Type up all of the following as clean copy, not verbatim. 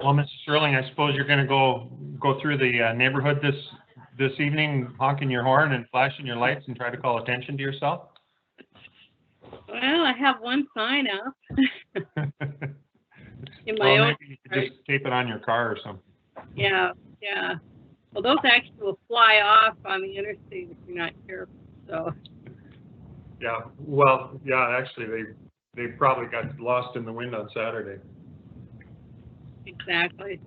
Well, Mrs. Sterling, I suppose you're going to go through the neighborhood this evening, honking your horn and flashing your lights and try to call attention to yourself. Well, I have one sign up in my Well, own. maybe you could just tape it on your car or something. Yeah. Well, those actually will fly off on the interstate if you're not careful. So. Yeah. Well, yeah. Actually, they probably got lost in the wind on Saturday. Exactly.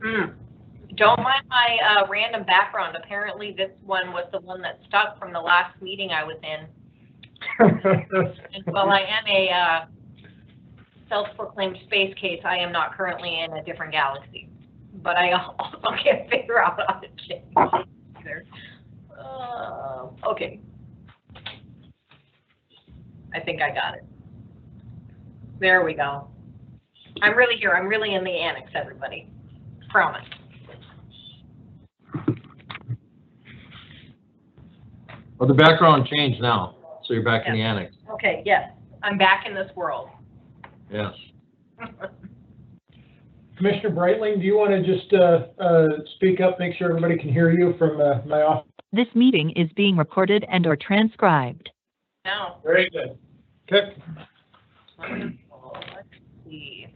Don't mind my random background. Apparently, this one was the one that stuck from the last meeting I was in. And while I am a self-proclaimed space case, I am not currently in a different galaxy. But I also can't figure out how to change it either. Okay. I think I got it. There we go. I'm really here. I'm really in the annex, everybody. Promise. Well, the background changed now, so you're back in the annex. Okay, yes. I'm back in this world. Yes. Commissioner Breitling, do you want to just speak up, make sure everybody can hear you from my office? This meeting is being recorded and/or transcribed. No. Very good. Okay. Wonderful. Let's see.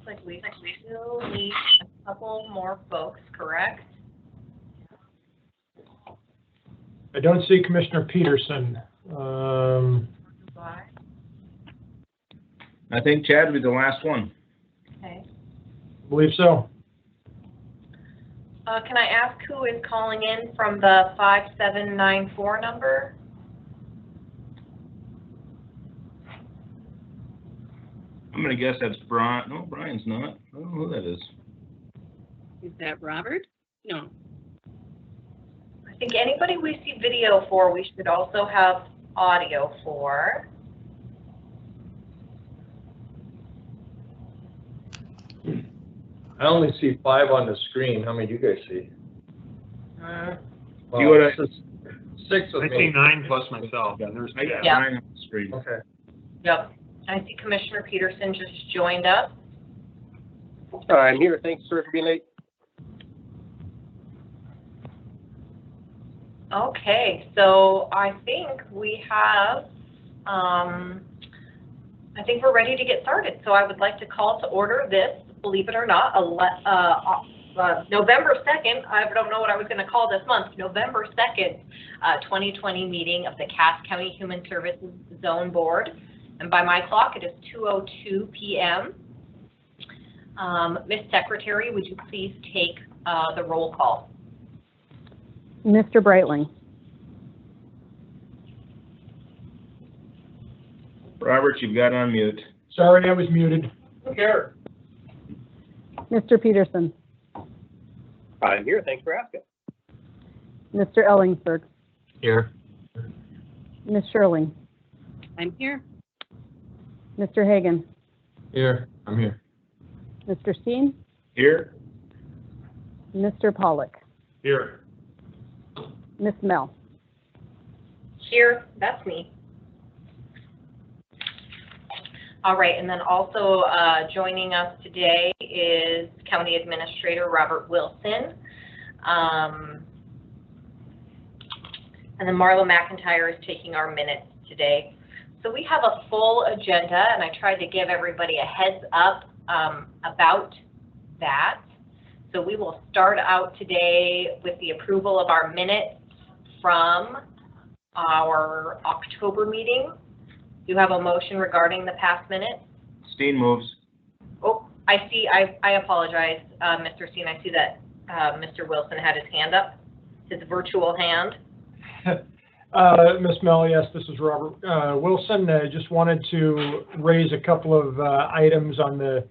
Looks like we still need a couple more folks, correct? I don't see Commissioner Peterson. I think Chad will be the last one. Okay. I believe so. Can I ask who is calling in from the 5794 number? I'm gonna guess that's Brian. No, Brian's not. I don't know who that is. Is that Robert? No. I think anybody we see video for, we should also have audio for. I only see 5 on the screen. How many do you guys see? You go to- this is 6 with I me. see 9 plus myself. I got Yeah. Brian on the screen. Okay. Yep. I see Commissioner Peterson just joined us. I'm here. Thanks for being late. Okay, so I think we have, I think we're ready to get started. So I would like to call to order this, believe it or not, November 2nd, I don't know what I was going to call this month, November 2nd, 2020 meeting of the Cass County Human Services Zone Board. And by my clock, it is 2:02 p.m. Ms. Secretary, would you please take the roll call? Mr. Breitling. Robert, you've got on mute. Sorry, I was muted. Here. Mr. Peterson. I'm here. Thanks for asking. Mr. Ellingsberg. Here. Ms. Shirley. I'm here. Mr. Hagan. Here. I'm here. Mr. Steen. Here? Mr. Pollock. Here. Ms. Mel. Here, that's me. All right, and then also joining us today is County Administrator Robert Wilson. And then Marla McIntyre is taking our minutes today. So we have a full agenda, and I tried to give everybody a heads up about that. So we will start out today with the approval of our minutes from our October meeting. Do you have a motion regarding the past minutes? Steen moves. Oh, I see. I apologize, Mr. Steen. I see that Mr. Wilson had his hand up, his virtual hand. Ms. Mel, yes, this is Robert Wilson. Just wanted to raise a couple of items on the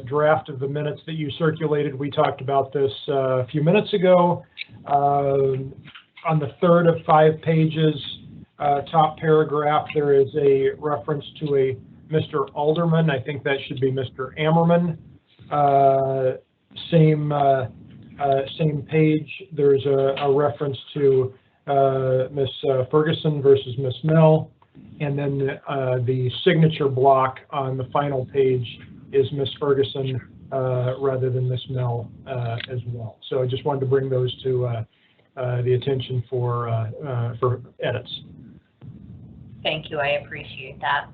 draft of the minutes that you circulated. We talked about this a few minutes ago. On the third of 5 pages, top paragraph, there is a reference to a Mr. Alderman. I think that should be Mr. Ammerman. Same page, there's a reference to Ms. Ferguson versus Ms. Mel. And then the signature block on the final page is Ms. Ferguson rather than Ms. Mel as well. So I just wanted to bring those to the attention for edits. Thank you, I appreciate that.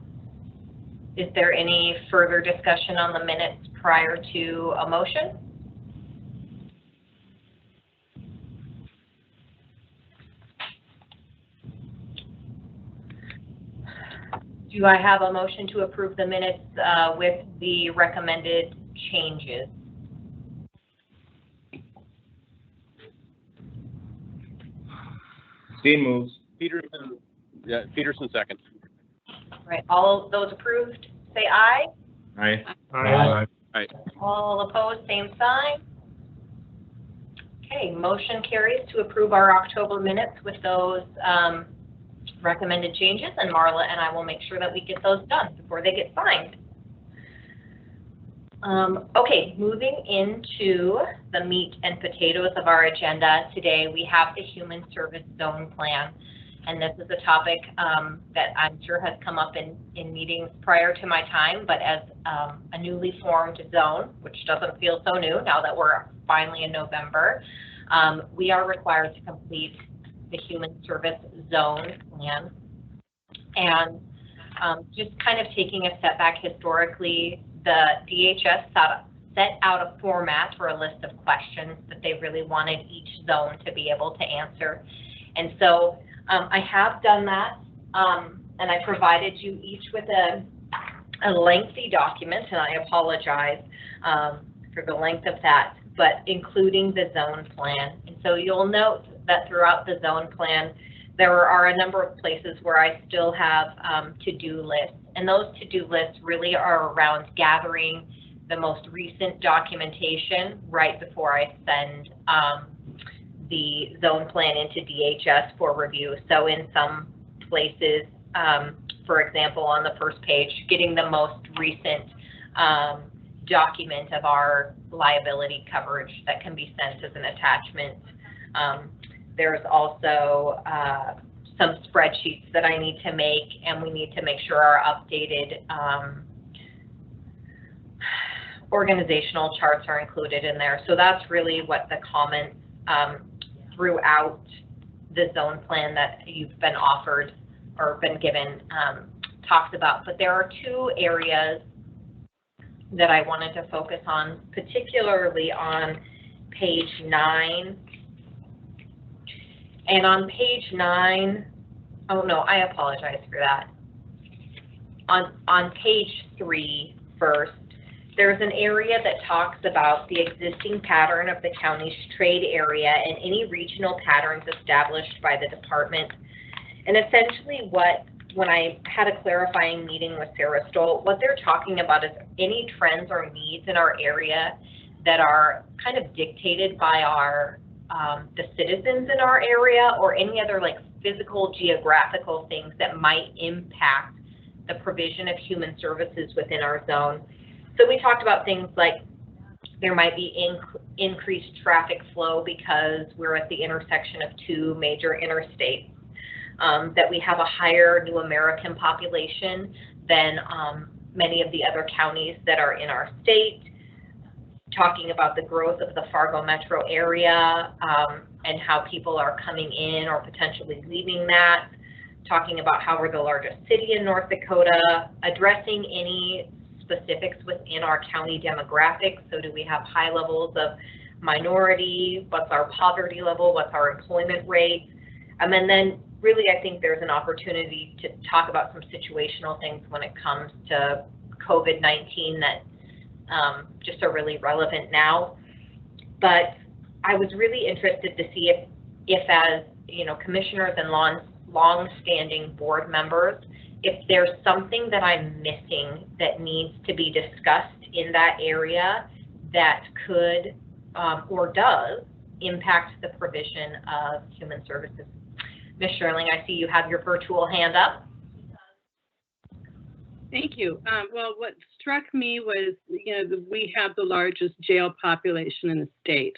Is there any further discussion on the minutes prior to a motion? Do I have a motion to approve the minutes with the recommended changes? Dean moves. Peterson, yeah, Peterson second. Right, all of those approved, say aye. Aye. All opposed, same sign. Okay, motion carries to approve our October minutes with those recommended changes, and Marla and I will make sure that we get those done before they get signed. Okay, moving into the meat and potatoes of our agenda today, we have the Human Service Zone Plan. And this is a topic that I'm sure has come up in meetings prior to my time, but as a newly formed zone, which doesn't feel so new now that we're finally in November, we are required to complete the Human Service Zone Plan. And just kind of taking a step back historically, the DHS set out a format or a list of questions that they really wanted each zone to be able to answer. And so I have done that, and I provided you each with a lengthy document, and I apologize for the length of that, but including the zone plan. And so you'll note that throughout the zone plan, there are a number of places where I still have to-do lists, and those to-do lists really are around gathering the most recent documentation right before I send the zone plan into DHS for review. So in some places, for example, on the first page, getting the most recent document of our liability coverage that can be sent as an attachment. There's also some spreadsheets that I need to make, and we need to make sure our updated organizational charts are included in there. So that's really what the comments throughout the zone plan that you've been offered or been given talks about. But there are two areas that I wanted to focus on, particularly on page 9. And on page 9, oh no, I apologize for that. On page 3 first, there's an area that talks about the existing pattern of the county's trade area and any regional patterns established by the department. And essentially when I had a clarifying meeting with Sarah Stoll, what they're talking about is any trends or needs in our area that are kind of dictated by our the citizens in our area, or any other like physical geographical things that might impact the provision of human services within our zone. So we talked about things like there might be increased traffic flow because we're at the intersection of two major interstates, that we have a higher New American population than many of the other counties that are in our state, talking about the growth of the Fargo metro area and how people are coming in or potentially leaving that, talking about how we're the largest city in North Dakota, addressing any specifics within our county demographics. So do we have high levels of minority? What's our poverty level? What's our employment rate? And then really I think there's an opportunity to talk about some situational things when it comes to COVID-19 that just are really relevant now. But I was really interested to see if as you know, commissioners and long-standing board members, if there's something that I'm missing that needs to be discussed in that area that could or does impact the provision of human services. Ms. Sherling, I see you have your virtual hand up. Thank you. Well, what struck me was, we have the largest jail population in the state,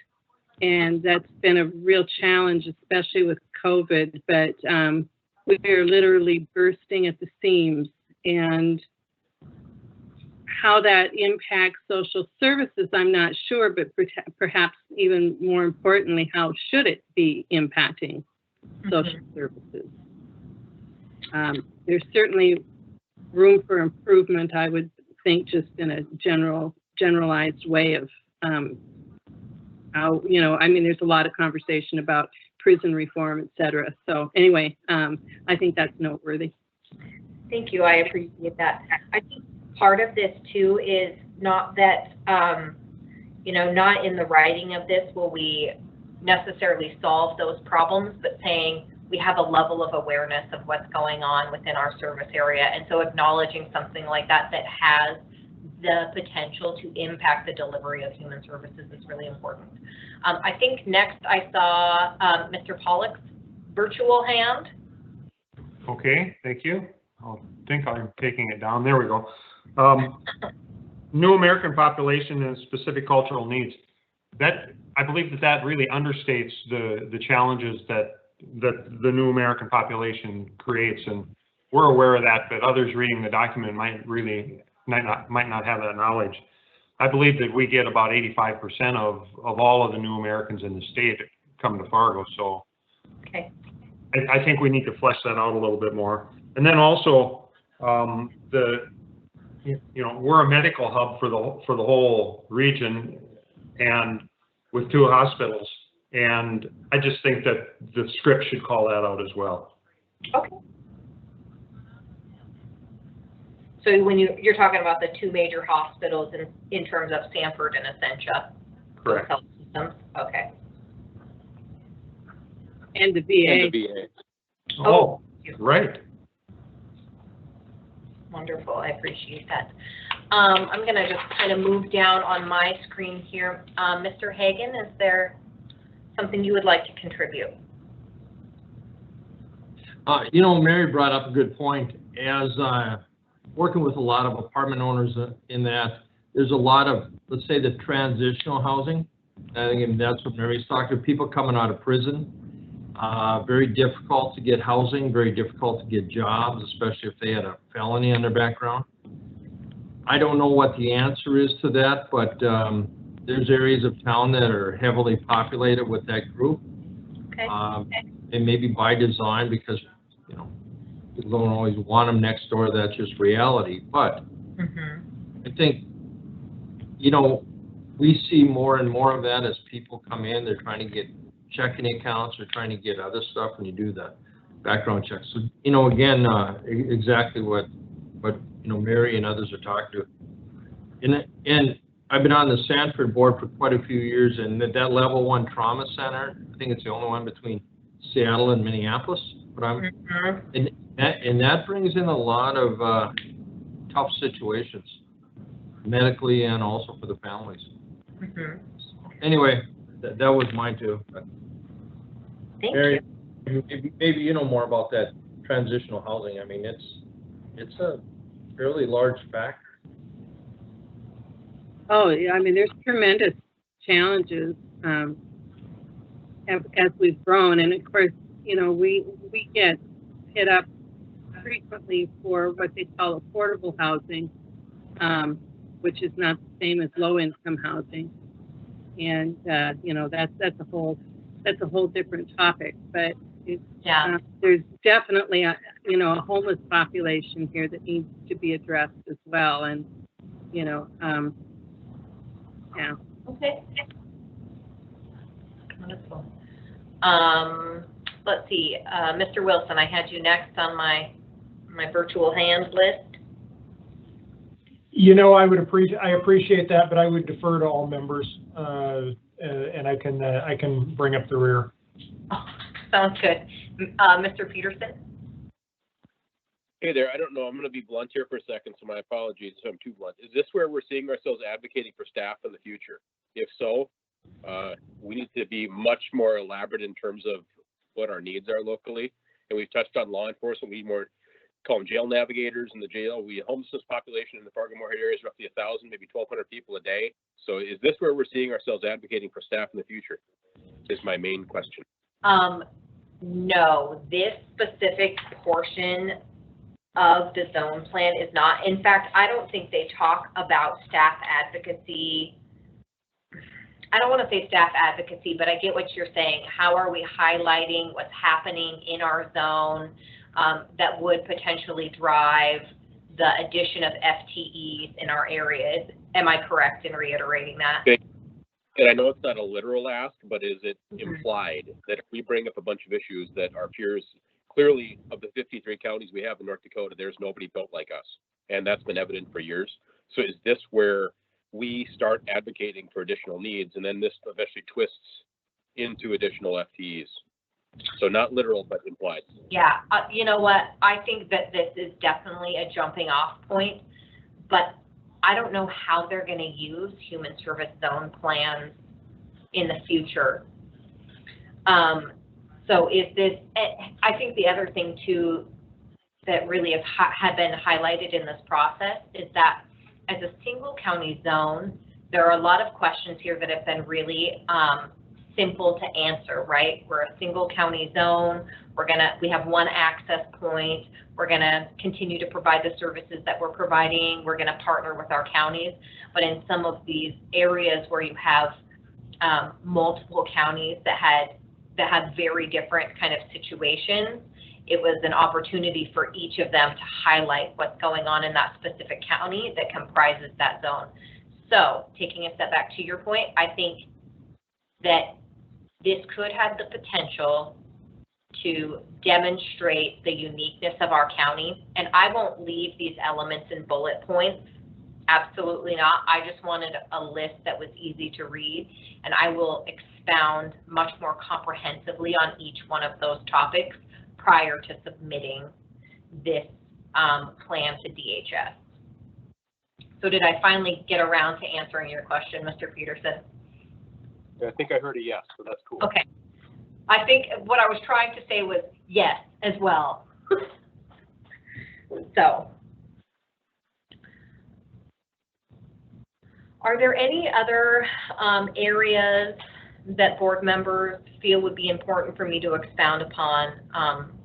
and that's been a real challenge, especially with COVID. But we're literally bursting at the seams, and how that impacts social services, I'm not sure, but perhaps even more importantly, how should it be impacting social services? There's certainly room for improvement, I would think, just in a generalized way of how, I mean, there's a lot of conversation about prison reform, et cetera. So anyway, I think that's noteworthy. Thank you. I appreciate that. I think part of this too is not that, not in the writing of this will we necessarily solve those problems, but saying we have a level of awareness of what's going on within our service area. And so acknowledging something like that has the potential to impact the delivery of human services is really important. I think next I saw Mr. Pollock's virtual hand. Okay, thank you. I think I'm taking it down. There we go. New American population and specific cultural needs. That, I believe that really understates the challenges that the New American population creates, and we're aware of that, but others reading the document might not have that knowledge. I believe that we get about 85% of all of the New Americans in the state come to Fargo, so okay. I think we need to flesh that out a little bit more. And then also, we're a medical hub for the whole region, and with 2 hospitals. And I just think that the script should call that out as well. Okay. So when you're talking about the 2 major hospitals in terms of Sanford and Essentia. Correct. Health systems. Okay. And the VA. And the VA. Oh, right. Wonderful. I appreciate that. I'm going to just kind of move down on my screen here. Mr. Hagan, is there something you would like to contribute? Mary brought up a good point. As working with a lot of apartment owners in that, there's a lot of, let's say, the transitional housing. I think that's what Mary's talking about. People coming out of prison, very difficult to get housing, very difficult to get jobs, especially if they had a felony on their background. I don't know what the answer is to that, but there's areas of town that are heavily populated with that group. Okay. And maybe by design, because, people don't always want them next door. That's just reality. But I think, we see more and more of that as people come in. They're trying to get checking accounts, they're trying to get other stuff, and you do the background checks. So, again, exactly what Mary and others are talking to. And I've been on the Sanford board for quite a few years, and that level 1 trauma center, I think it's the only one between Seattle and Minneapolis. But and that brings in a lot of tough situations, medically and also for the families. Anyway, that was mine too. Thank Mary, you. Maybe you know more about that transitional housing. I mean, it's a fairly large factor. Oh, yeah, I mean, there's tremendous challenges as we've grown. And of course, we get hit up frequently for what they call affordable housing, which is not the same as low-income housing. And, that's a whole different topic. But there's definitely a homeless population here that needs to be addressed as well. And, yeah. Okay. Wonderful. Let's see, Mr. Wilson, I had you next on my virtual hand list. I appreciate that, but I would defer to all members, and I can bring up the rear. Oh, sounds good. Mr. Peterson? Hey there, I don't know, I'm going to be blunt here for a second, so my apologies if I'm too blunt. Is this where we're seeing ourselves advocating for staff in the future? If so, we need to be much more elaborate in terms of what our needs are locally. And we've touched on law enforcement. We need more, call them jail navigators in the jail. Homelessness population in the Fargo-Moorhead area is roughly 1,000, maybe 1,200 people a day. So is this where we're seeing ourselves advocating for staff in the future? Is my main question. No, this specific portion of the zone plan is not. In fact, I don't think they talk about staff advocacy. I don't want to say staff advocacy, but I get what you're saying. How are we highlighting what's happening in our zone that would potentially drive the addition of FTEs in our areas? Am I correct in reiterating that? Okay. And I know it's not a literal ask, but is it implied that if we bring up a bunch of issues that our peers, clearly of the 53 counties we have in North Dakota, there's nobody built like us. And that's been evident for years. So is this where we start advocating for additional needs and then this eventually twists into additional FTEs? So not literal, but implied. Yeah, you know what? I think that this is definitely a jumping off point, but I don't know how they're going to use human service zone plans in the future. So is this, I think the other thing too that really had been highlighted in this process is that as a single county zone, there are a lot of questions here that have been really simple to answer, right? We're a single county zone. We have one access point. We're gonna continue to provide the services that we're providing. We're gonna partner with our counties. But in some of these areas where you have multiple counties that had very different kind of situations, it was an opportunity for each of them to highlight what's going on in that specific county that comprises that zone. So taking a step back to your point, I think that this could have the potential to demonstrate the uniqueness of our county. And I won't leave these elements in bullet points. Absolutely not. I just wanted a list that was easy to read, and I will expound much more comprehensively on each one of those topics prior to submitting this plan to DHS. So did I finally get around to answering your question, Mr. Peterson? I think I heard a yes, so that's cool. Okay. I think what I was trying to say was yes as well. So, are there any other areas that board members feel would be important for me to expound upon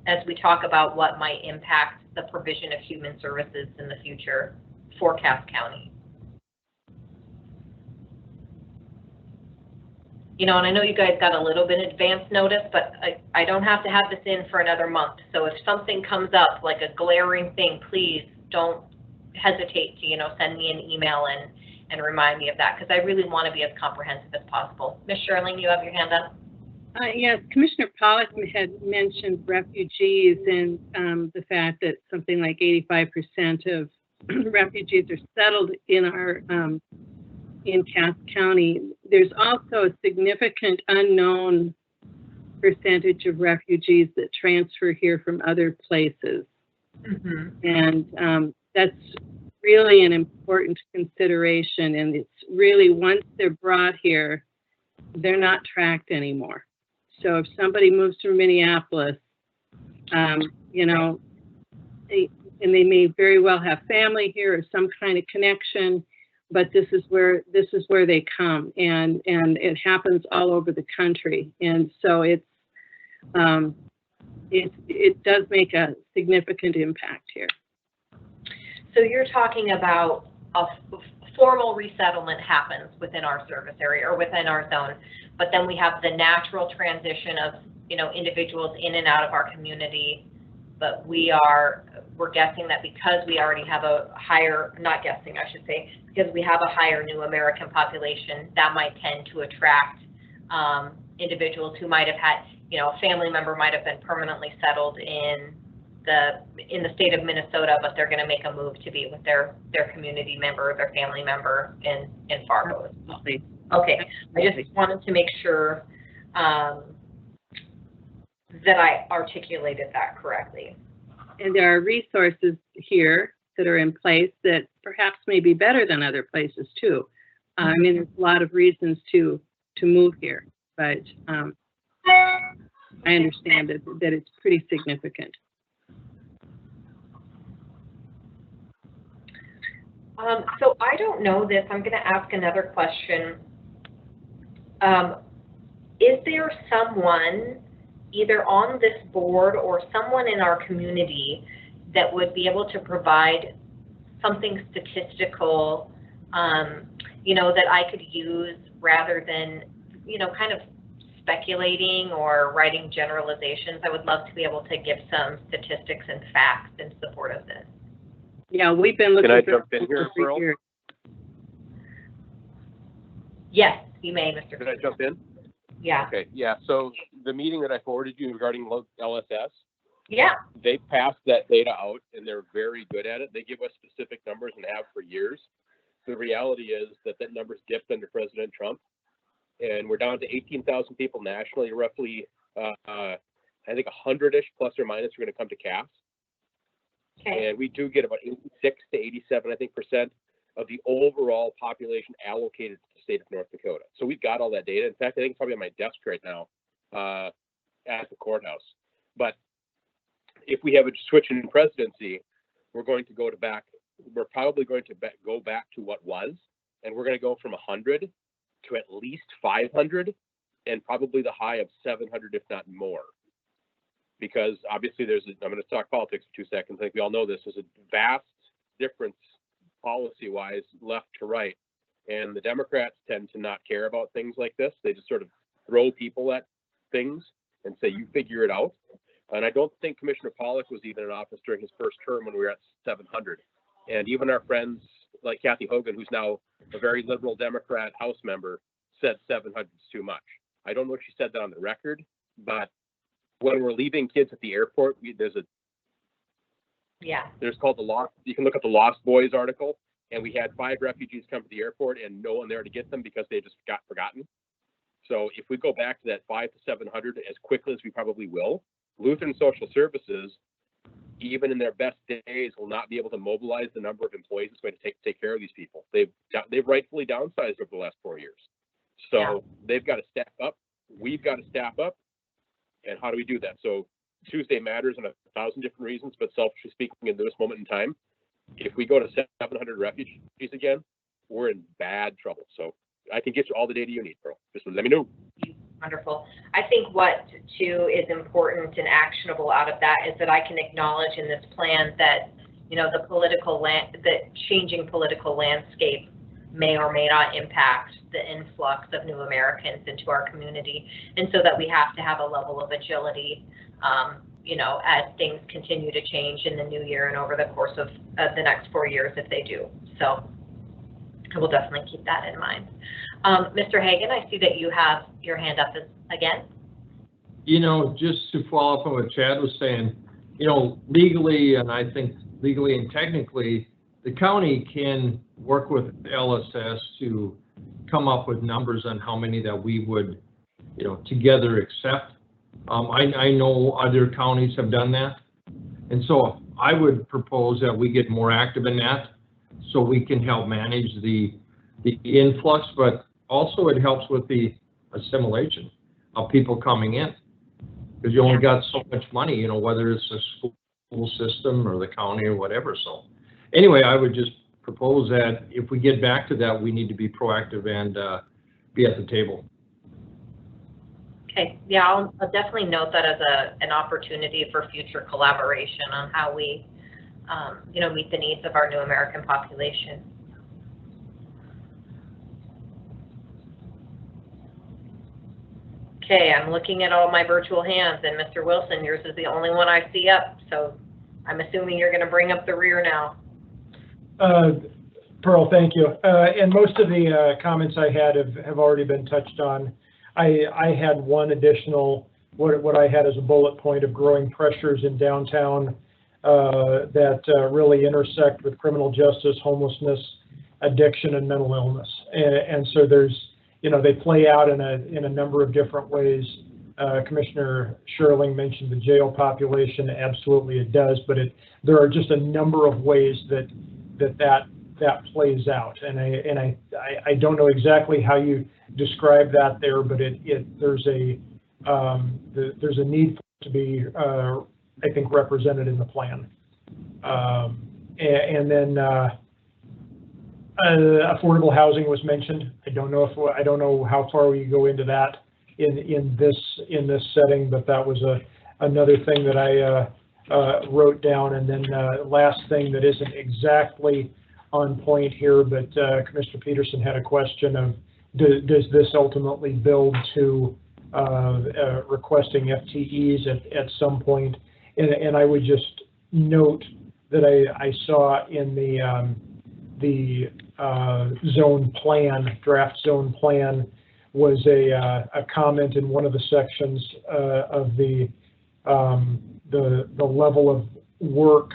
as we talk about what might impact the provision of human services in the future for Cass County? You know, and I know you guys got a little bit advance notice, but I don't have to have this in for another month. So if something comes up like a glaring thing, please don't hesitate to, send me an email and remind me of that, because I really want to be as comprehensive as possible. Ms. Sherling, you have your hand up. Yes, Commissioner Pollack had mentioned refugees and the fact that something like 85% of refugees are settled in our in Cass County. There's also a significant unknown percentage of refugees that transfer here from other places. Mm-hmm. And that's really an important consideration. And it's really, once they're brought here, they're not tracked anymore. So if somebody moves from Minneapolis, and they may very well have family here or some kind of connection, but this is where they come, and it happens all over the country, and so it does make a significant impact here. So you're talking about a formal resettlement happens within our service area or within our zone, but then we have the natural transition of individuals in and out of our community. But we're guessing that because we already have a higher, not guessing, I should say, because we have a higher new American population, that might tend to attract individuals who might have had, a family member might have been permanently settled in the state of Minnesota, but they're going to make a move to be with their community member, their family member in Fargo. Okay, I just wanted to make sure that I articulated that correctly. And there are resources here that are in place that perhaps may be better than other places too. I mean, there's a lot of reasons to move here, but I understand that it's pretty significant. So I don't know this. I'm going to ask another question. Is there someone either on this board or someone in our community that would be able to provide something statistical, you know, that I could use rather than, you know, kind of speculating or writing generalizations. I would love to be able to give some statistics and facts in support of this. Yeah, we've been looking Can I for jump in here, for Pearl? years. Yes, you may, Mr. Can I jump in? Yeah. Okay, yeah, so the meeting that I forwarded you regarding LSS, Yeah. they passed that data out and they're very good at it. They give us specific numbers and have for years. The reality is that that number's dipped under President Trump, and we're down to 18,000 people nationally. Roughly, I think 100-ish plus or minus are going to come to CAFs. Okay. And we do get about 86 to 87, I think, % of the overall population allocated to the state of North Dakota. So we've got all that data. In fact, I think it's probably on my desk right now at the courthouse. But if we have a switch in presidency, we're going to we're probably going to go back to what was, and we're going to go from 100 to at least 500 and probably the high of 700, if not more. Because obviously I'm going to talk politics for 2 seconds. I think we all know this. There's a vast difference policy-wise left to right. And the Democrats tend to not care about things like this. They just sort of throw people at things and say, you figure it out. And I don't think Commissioner Pollock was even in office during his first term when we were at 700. And even our friends like Kathy Hogan, who's now a very liberal Democrat House member, said 700 is too much. I don't know if she said that on the record, but when we're leaving kids at the airport, there's called the Lost. You can look at the Lost Boys article, and we had 5 refugees come to the airport and no one there to get them because they just got forgotten. So if we go back to that 500 to 700 as quickly as we probably will, Lutheran Social Services, even in their best days, will not be able to mobilize the number of employees that's going to take care of these people. They've rightfully downsized over the last 4 years. So they've got to staff up. We've got to staff up. And how do we do that? So Tuesday matters in 1,000 different reasons, but selfishly speaking, in this moment in time, if we go to 700 refugees again, we're in bad trouble. So I can get you all the data you need, Pearl. Just let me know. Wonderful. I think what too is important and actionable out of that is that I can acknowledge in this plan that, you know, the changing political landscape may or may not impact the influx of new Americans into our community, and so that we have to have a level of agility, you know, as things continue to change in the new year and over the course of the next 4 years if they do. So I will definitely keep that in mind. Mr. Hagan, I see that you have your hand up again. You know, just to follow up on what Chad was saying, you know, legally, and I think legally and technically, the county can work with LSS to come up with numbers on how many that we would, you know, together accept. I know other counties have done that. And so I would propose that we get more active in that so we can help manage the influx, but also it helps with the assimilation of people coming in. Because you only got so much money, you know, whether it's a school system or the county or whatever. So anyway, I would just propose that if we get back to that, we need to be proactive and be at the table. Okay, yeah, I'll definitely note that as an opportunity for future collaboration on how we, you know, meet the needs of our new American population. Okay, I'm looking at all my virtual hands, and Mr. Wilson, yours is the only one I see up, so I'm assuming you're going to bring up the rear now. Pearl, thank you. And most of the comments I had have already been touched on. I had one additional, what I had as a bullet point of growing pressures in downtown that really intersect with criminal justice, homelessness, addiction, and mental illness. And so there's, you know, they play out in a number of different ways. Commissioner Sherling mentioned the jail population. Absolutely it does, but there are just a number of ways that plays out. And I don't know exactly how you describe that there, but there's a need for it to be, I think, represented in the plan. And then affordable housing was mentioned. I don't know how far we go into that. in this setting, but that was another thing that I wrote down. And then last thing that isn't exactly on point here, but Commissioner Peterson had a question of, does this ultimately build to requesting FTEs at some point? And I would just note that I saw in the zone plan, draft zone plan, was a comment in one of the sections of the level of work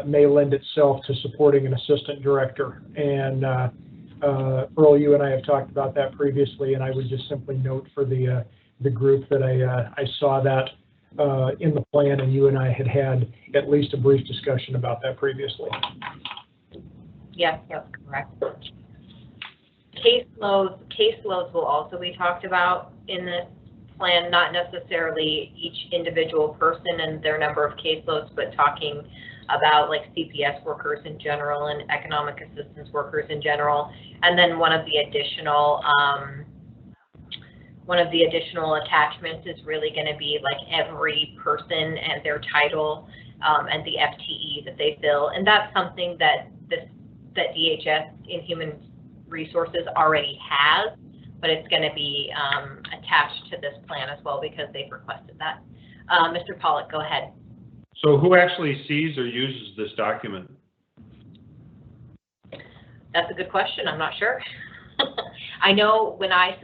may lend itself to supporting an assistant director. And Earl, you and I have talked about that previously, and I would just simply note for the group that I saw that in the plan, and you and I had at least a brief discussion about that previously. Yes, that's correct. Caseloads will also be talked about in this plan, not necessarily each individual person and their number of caseloads, but talking about like CPS workers in general and economic assistance workers in general. And then one of the additional attachments is really going to be like every person and their title and the FTE that they fill. And that's something that DHS in Human Resources already has, but it's going to be attached to this plan as well because they've requested that. Mr. Pollock, go ahead. So who actually sees or uses this document? That's a good question. I'm not sure. I know when I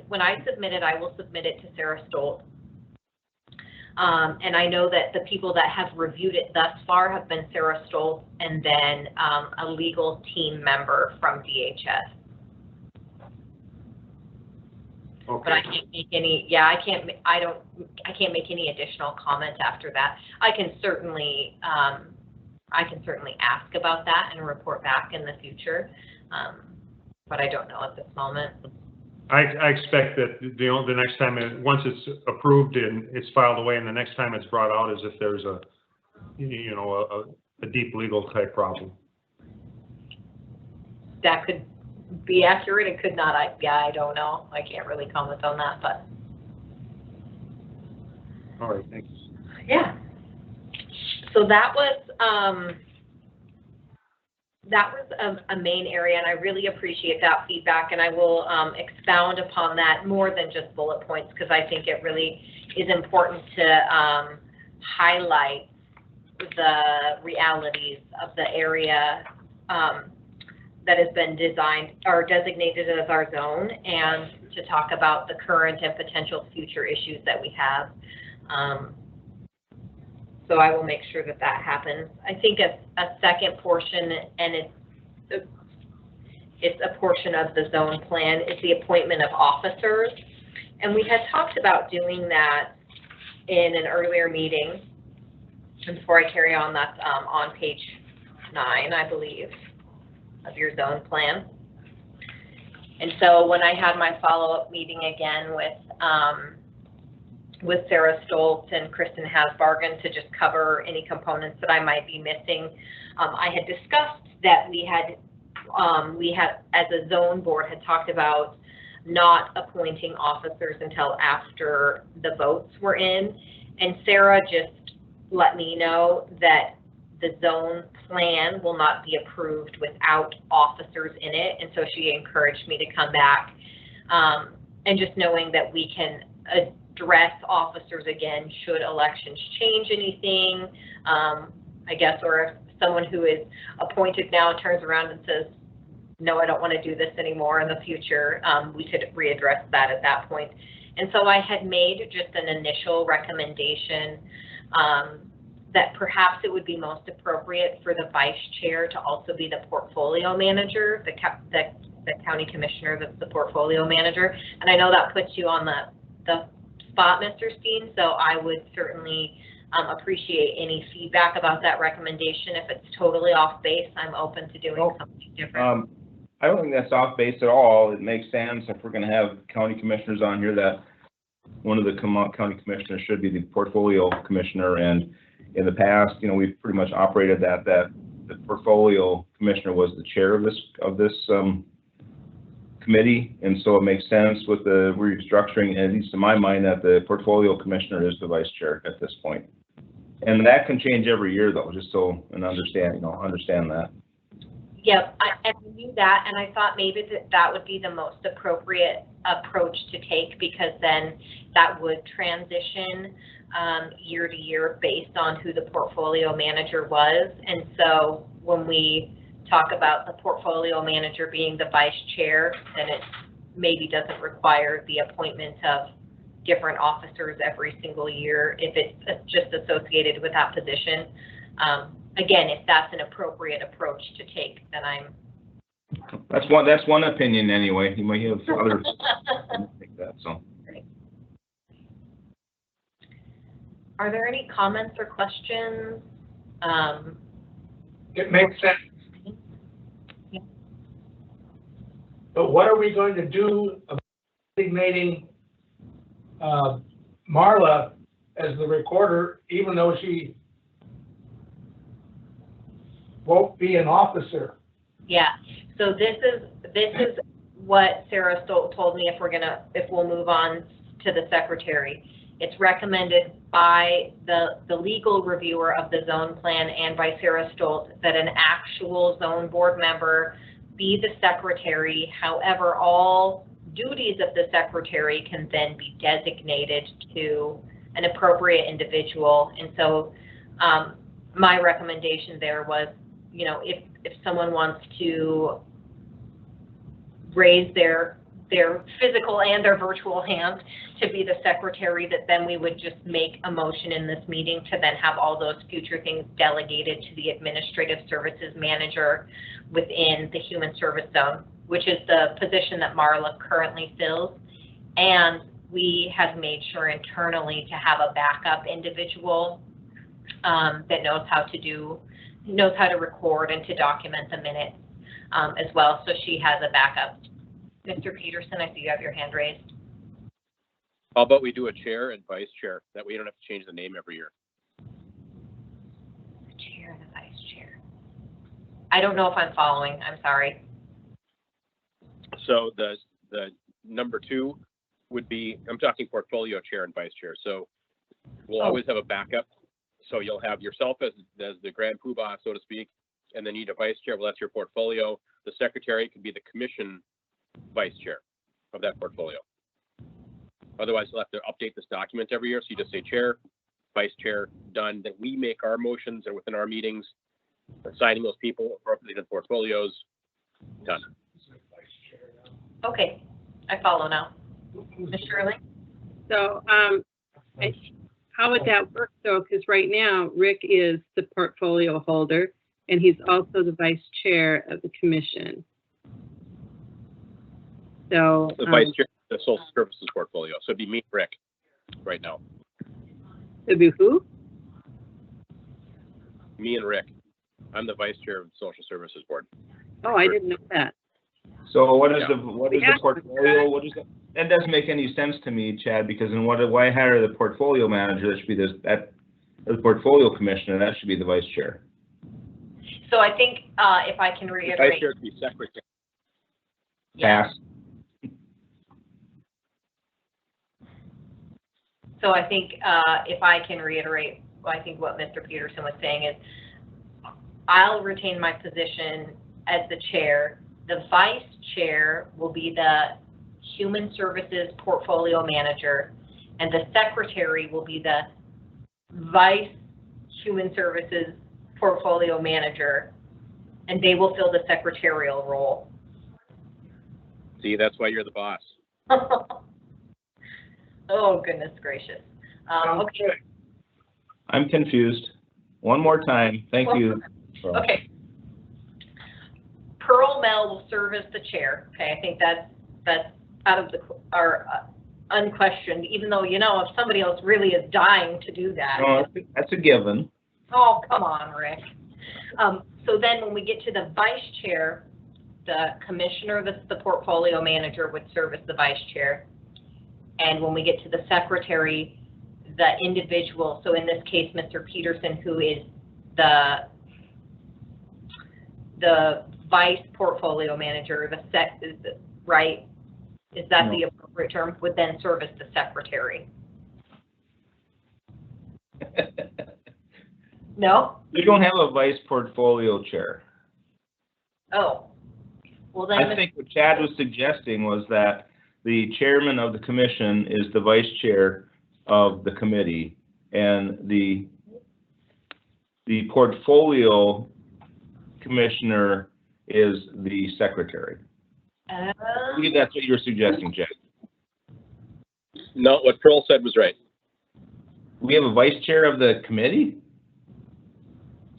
submit it, I will submit it to Sarah Stolt. And I know that the people that have reviewed it thus far have been Sarah Stolt and then a legal team member from DHS. Okay. But I can't make any. Yeah, I can't make any additional comment after that. I can certainly ask about that and report back in the future, but I don't know at this moment. I expect that the next time, once it's approved and it's filed away, and the next time it's brought out, is if there's a deep legal type problem. That could be accurate. It could not. I don't know. I can't really comment on that, but. All right, thanks. Yeah. So that was a main area, and I really appreciate that feedback, and I will expound upon that more than just bullet points, because I think it really is important to highlight the realities of the area that has been designed or designated as our zone, and to talk about the current and potential future issues that we have. So I will make sure that happens. I think a second portion, and it's a portion of the zone plan, is the appointment of officers. And we had talked about doing that in an earlier meeting. And before I carry on, that's on page 9, I believe, of your zone plan. And so when I had my follow-up meeting again with Sarah Stoltz and Kristen Hasbargen to just cover any components that I might be missing, I had discussed that we had, as a zone board, had talked about not appointing officers until after the votes were in. And Sarah just let me know that the zone plan will not be approved without officers in it. And so she encouraged me to come back. And just knowing that we can address officers again should elections change anything, I guess, or if someone who is appointed now turns around and says, no, I don't want to do this anymore in the future, we could readdress that at that point. And so I had made just an initial recommendation that perhaps it would be most appropriate for the vice chair to also be the portfolio manager, the county commissioner that's the portfolio manager. And I know that puts you on the spot, Mr. Steen, so I would certainly appreciate any feedback about that recommendation. If it's totally off base, I'm open to doing something different. I don't think that's off base at all. It makes sense if we're going to have county commissioners on here that one of the county commissioners should be the portfolio commissioner. And in the past, we've pretty much operated that the portfolio commissioner was the chair of this committee, and so it makes sense with the restructuring, at least in my mind, that the portfolio commissioner is the vice chair at this point. And that can change every year though, just so, and understand that. Yep, I knew that, and I thought maybe that would be the most appropriate approach to take, because then that would transition year to year based on who the portfolio manager was. And so when we talk about the portfolio manager being the vice chair, then it maybe doesn't require the appointment of different officers every single year if it's just associated with that position. Again, if that's an appropriate approach to take, then That's one opinion anyway. You might have others think that, so. Are there any comments or questions? It makes sense. Yeah. But what are we going to do about designating Marla as the recorder, even though she won't be an officer? Yeah, so this is what Sarah told me if we'll move on to the secretary. It's recommended by the legal reviewer of the zone plan and by Sarah Stoltz that an actual zone board member be the secretary. However, all duties of the secretary can then be designated to an appropriate individual. And so my recommendation there was, you know, if someone wants to raise their physical and their virtual hand to be the secretary, that then we would just make a motion in this meeting to then have all those future things delegated to the administrative services manager within the human service zone, which is the position that Marla currently fills. And we have made sure internally to have a backup individual that knows how to record and to document the minutes as well. So she has a backup. Mr. Peterson, I see you have your hand raised. How about we do a chair and vice chair? That way you don't have to change the name every year. The chair and the vice chair. I don't know if I'm following. I'm sorry. So the number 2 would be, I'm talking portfolio chair and vice chair. So we'll always have a backup. So you'll have yourself as the grand poobah, so to speak, and then you need a vice chair. Well, that's your portfolio. The secretary could be the commission vice chair of that portfolio. Otherwise, you'll have to update this document every year. So you just say chair, vice chair, done. Then we make our motions and within our meetings, assigning those people appropriately to portfolios, done. Okay, I follow now. Ms. Shirley? So, how would that work though? Because right now, Rick is the portfolio holder and he's also the vice chair of the commission. So The vice chair of the social services portfolio. So it'd be me and Rick right now. it'd be who? Me and Rick. I'm the vice chair of the social services board. Oh, I didn't know that. So what is Yeah. the portfolio? What is that? That doesn't make any sense to me, Chad, because then why hire the portfolio manager? That should be the portfolio commissioner. That should be the vice chair. So I think if I can The vice reiterate. chair would be secretary. Yeah. Pass. So I think if I can reiterate, I think what Mr. Peterson was saying is, I'll retain my position as the chair. The vice chair will be the human services portfolio manager, and the secretary will be the vice human services portfolio manager, and they will fill the secretarial role. See, that's why you're the boss. Oh, goodness gracious. Okay. I'm confused. One more time. Thank you. Okay. Pearl Mel will serve as the chair. Okay, I think that's out of our unquestioned, even though, you know, if somebody else really is dying to do that. No, that's a given. Oh, come on, Rick. So then when we get to the vice chair, the commissioner, the portfolio manager would serve as the vice chair. And when we get to the secretary, the individual, so in this case, Mr. Peterson, who is the vice portfolio manager, right? Is that No. the appropriate term? Would then serve as the secretary. No? We don't have a vice portfolio chair. Oh. Well then, I think what Chad was suggesting was that the chairman of the commission is the vice chair of the committee, and the portfolio commissioner is the secretary. I believe that's what you're suggesting, Chad. No, what Pearl said was right. We have a vice chair of the committee?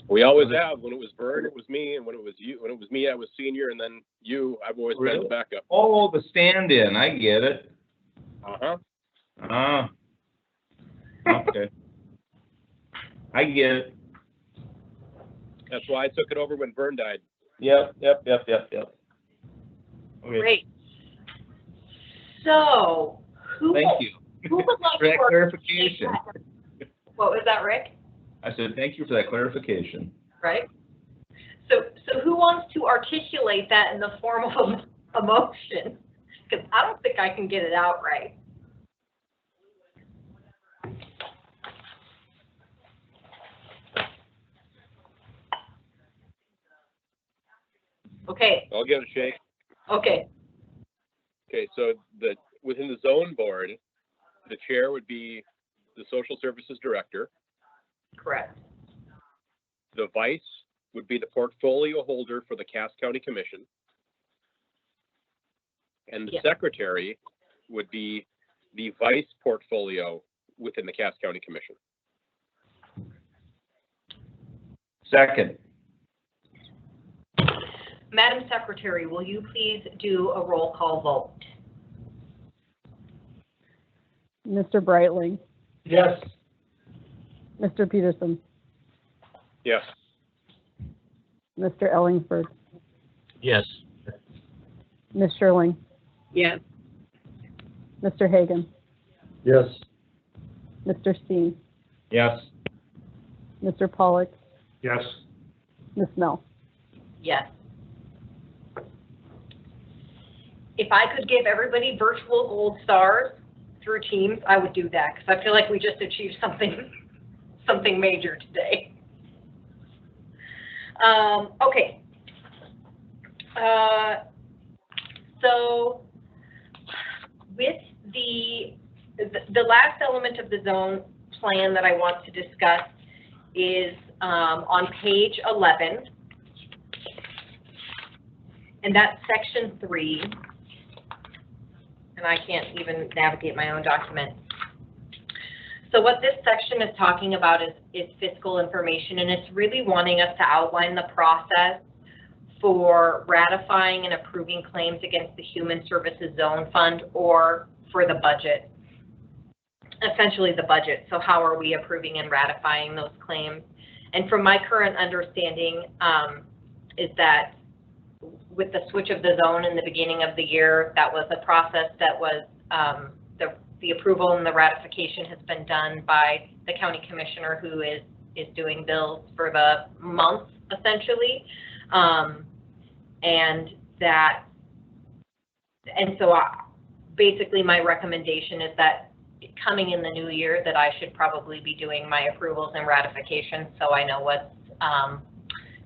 We always have. When it was Vern, it was me, and when it was you, when it was me, I was senior, and then you, I've always been the backup. Oh, the stand-in, I get it. Uh-huh. Ah. Okay. I get it. That's why I took it over when Vern died. Yep. Okay. great. So, Thank you who would like for that to clarification. What was that, Rick? I said, thank you for that clarification. Right? So who wants to articulate that in the form of a motion? Because I don't think I can get it out right. Okay, I'll give it a shake. okay, Okay, so within the zone board, the chair would be the social services director. correct. The vice would be the portfolio holder for the Cass County Commission. And the Yeah. secretary would be the vice portfolio within the Cass County Commission. Second. Madam Secretary, will you please do a roll call vote? Mr. Brightling, Yes. Mr. Peterson, Yes. Mr. Ellingford, Yes. Ms. Sherling, Yes. Mr. Hagan, Yes. Mr. Steen, Yes. Mr. Pollock, Yes. Ms. Mel. Yes. If I could give everybody virtual gold stars through Teams, I would do that, because I feel like we just achieved something major today. Okay. So with the last element of the zone plan that I want to discuss is on page 11, and that's section 3. And I can't even navigate my own document. So what this section is talking about is fiscal information, and it's really wanting us to outline the process for ratifying and approving claims against the Human Services Zone Fund or for the budget, essentially the budget. So how are we approving and ratifying those claims? And from my current understanding is that with the switch of the zone in the beginning of the year, that was a process that was the approval and the ratification has been done by the county commissioner, who is doing bills for the month essentially, and so basically my recommendation is that coming in the new year that I should probably be doing my approvals and ratifications, so I know what's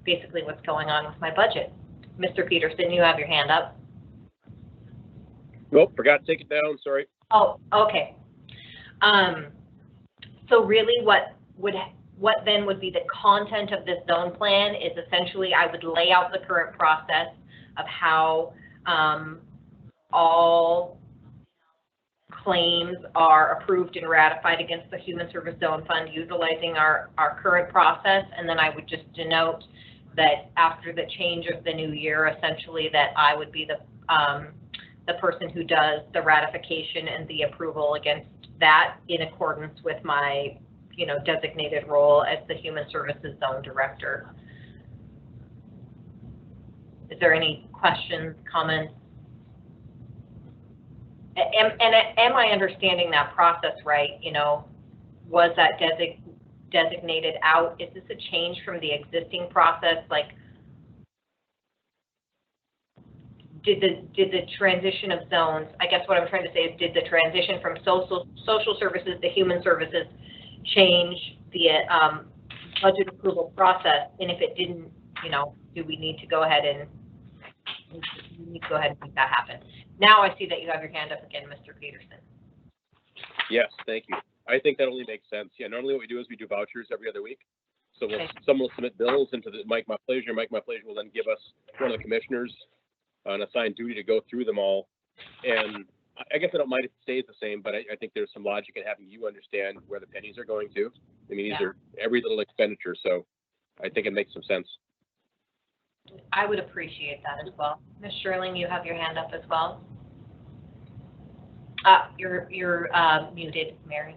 basically what's going on with my budget. Mr. Peterson, you have your hand up. Nope, forgot to take it down, sorry. Oh, okay. So really what then would be the content of this zone plan is essentially I would lay out the current process of how all claims are approved and ratified against the Human Service Zone Fund utilizing our current process, and then I would just denote that after the change of the new year, essentially that I would be the person who does the ratification and the approval against that in accordance with my, designated role as the Human Services Zone Director. Is there any questions, comments? Am I understanding that process right? Was that designated out? Is this a change from the existing process? Like, did the transition of zones, I guess what I'm trying to say is, did the transition from social services to human services change the budget approval process? And if it didn't, you know, do we need to go ahead and make that happen? Now I see that you have your hand up again, Mr. Peterson. Yes, thank you. I think that only makes sense. Yeah, normally what we do is we do vouchers every other week. So someone will submit bills into the Mike My Pleasure. Mike My Pleasure will then give us one of the commissioners an assigned duty to go through them all. And I guess I don't mind if it stays the same, but I think there's some logic in having you understand where the pennies are going to. I mean, these are every little expenditure, so I think it makes some sense. I would appreciate that as well. Ms. Sherling, you have your hand up as well. You're muted, Mary.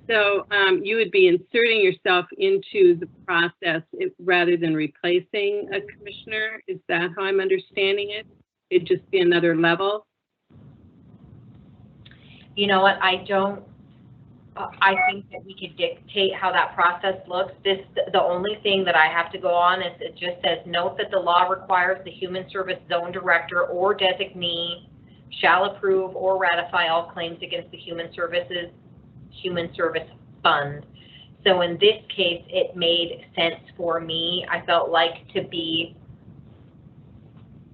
So you would be inserting yourself into the process rather than replacing a commissioner? Is that how I'm understanding it? It'd just be another level? You know what, I think that we could dictate how that process looks. The only thing that I have to go on is it just says, note that the law requires the Human Service Zone Director or designee shall approve or ratify all claims against the Human Service Fund. So in this case, it made sense for me. I felt like to be,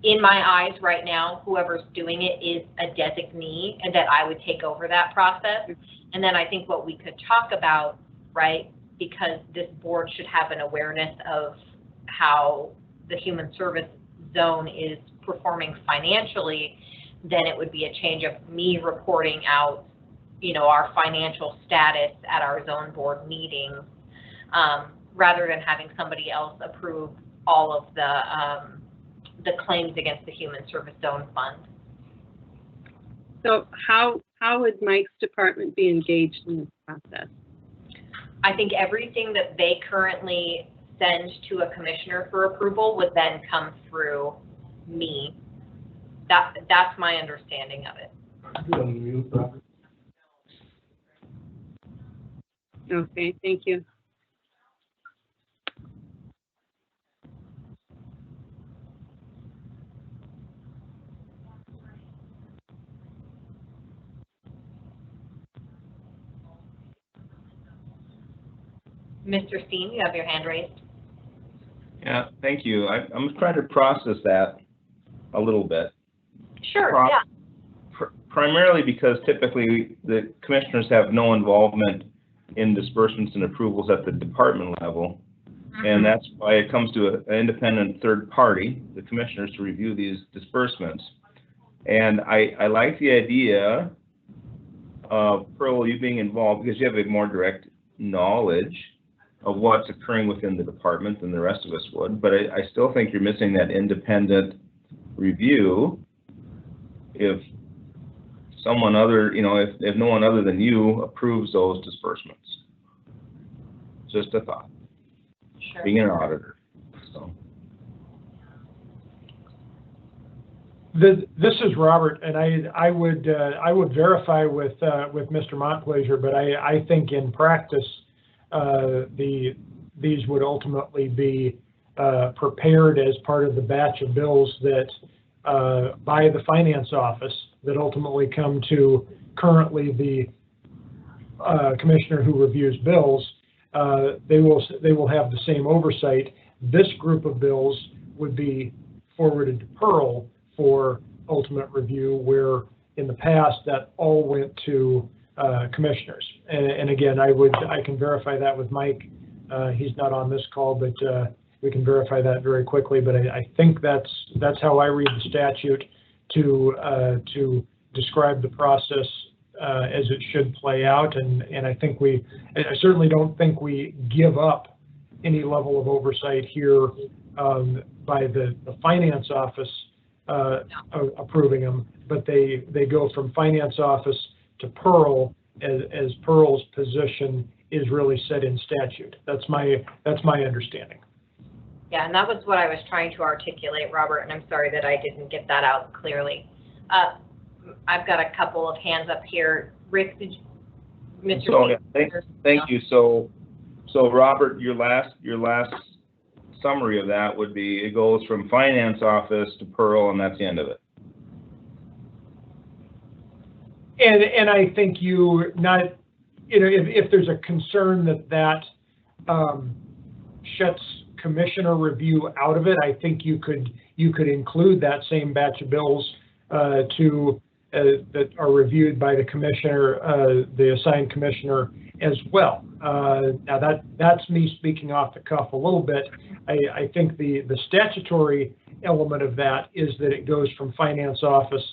in my eyes right now, whoever's doing it is a designee, and that I would take over that process. And then I think what we could talk about, right, because this board should have an awareness of how the Human Service Zone is performing financially, then it would be a change of me reporting out, you know, our financial status at our zone board meetings, rather than having somebody else approve all of the claims against the Human Service Zone Fund. So how would Mike's department be engaged in this process? I think everything that they currently send to a commissioner for approval would then come through me. That's my understanding of it. Okay, thank you. Mr. Steen, you have your hand raised. Yeah, thank you. I'm trying to process that a little bit. Sure, yeah. Primarily because typically the commissioners have no involvement in disbursements and approvals at the department level. And that's why it comes to an independent third party, the commissioners, to review these disbursements. And I like the idea of, Pearl, you being involved because you have a more direct knowledge of what's occurring within the department than the rest of us would. But I still think you're missing that independent review. If someone other, you know, if no one other than you approves those disbursements. Just a thought. Sure. Being an auditor, so. This is Robert, and I would verify with Mr. Montplaisir, but I think in practice these would ultimately be prepared as part of the batch of bills that by the finance office that ultimately come to currently the commissioner who reviews bills. They will have the same oversight. This group of bills would be forwarded to Pearl for ultimate review, where in the past that all went to commissioners. And again, I can verify that with Mike. He's not on this call, but we can verify that very quickly. But I think that's how I read the statute to describe the process as it should play out. And I certainly don't think we give up any level of oversight here by the finance office approving them, but they go from finance office to Pearl as Pearl's position is really set in statute. That's my understanding. Yeah, and that was what I was trying to articulate, Robert, and I'm sorry that I didn't get that out clearly. I've got a couple of hands up here. Rick, Mr. So, yeah, thank you. So Robert, your last summary of that would be, it goes from finance office to Pearl, and that's the end of it. And I think if there's a concern that shuts commissioner review out of it, I think you could include that same batch of bills that are reviewed by the commissioner, the assigned commissioner as well. Now that's me speaking off the cuff a little bit. I think the statutory element of that is that it goes from finance office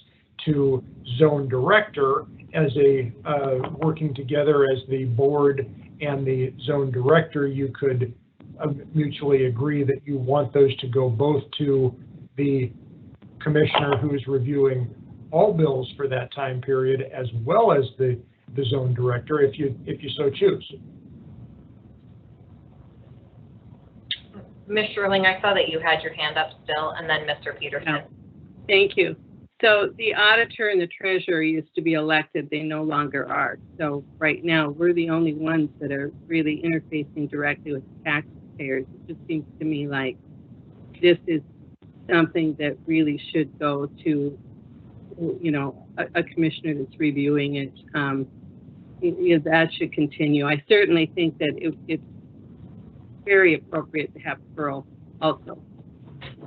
to zone director as working together as the board and the zone director. You could mutually agree that you want those to go both to the commissioner who is reviewing all bills for that time period, as well as the zone director, if you so choose. Ms. Sherling, I saw that you had your hand up still, and then Mr. Peterson. Thank you. So the auditor and the treasurer used to be elected. They no longer are. So right now, we're the only ones that are really interfacing directly with taxpayers. It just seems to me like this is something that really should go to, a commissioner that's reviewing it. That should continue. I certainly think that it's very appropriate to have Pearl also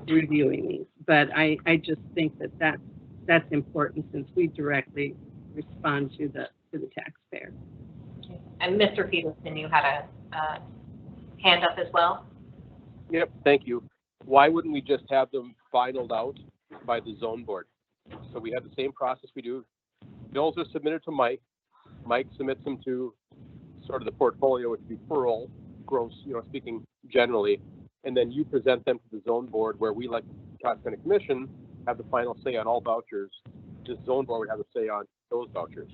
reviewing these, but I just think that's important since we directly respond to the taxpayer. And Mr. Peterson, you had a hand up as well? Yep, thank you. Why wouldn't we just have them finalized out by the zone board? So we have the same process we do. Bills are submitted to Mike. Mike submits them to sort of the portfolio, which would be Pearl, gross, speaking generally, and then you present them to the zone board, where we, like Cox County Commission, have the final say on all vouchers. This zone board would have a say on those vouchers.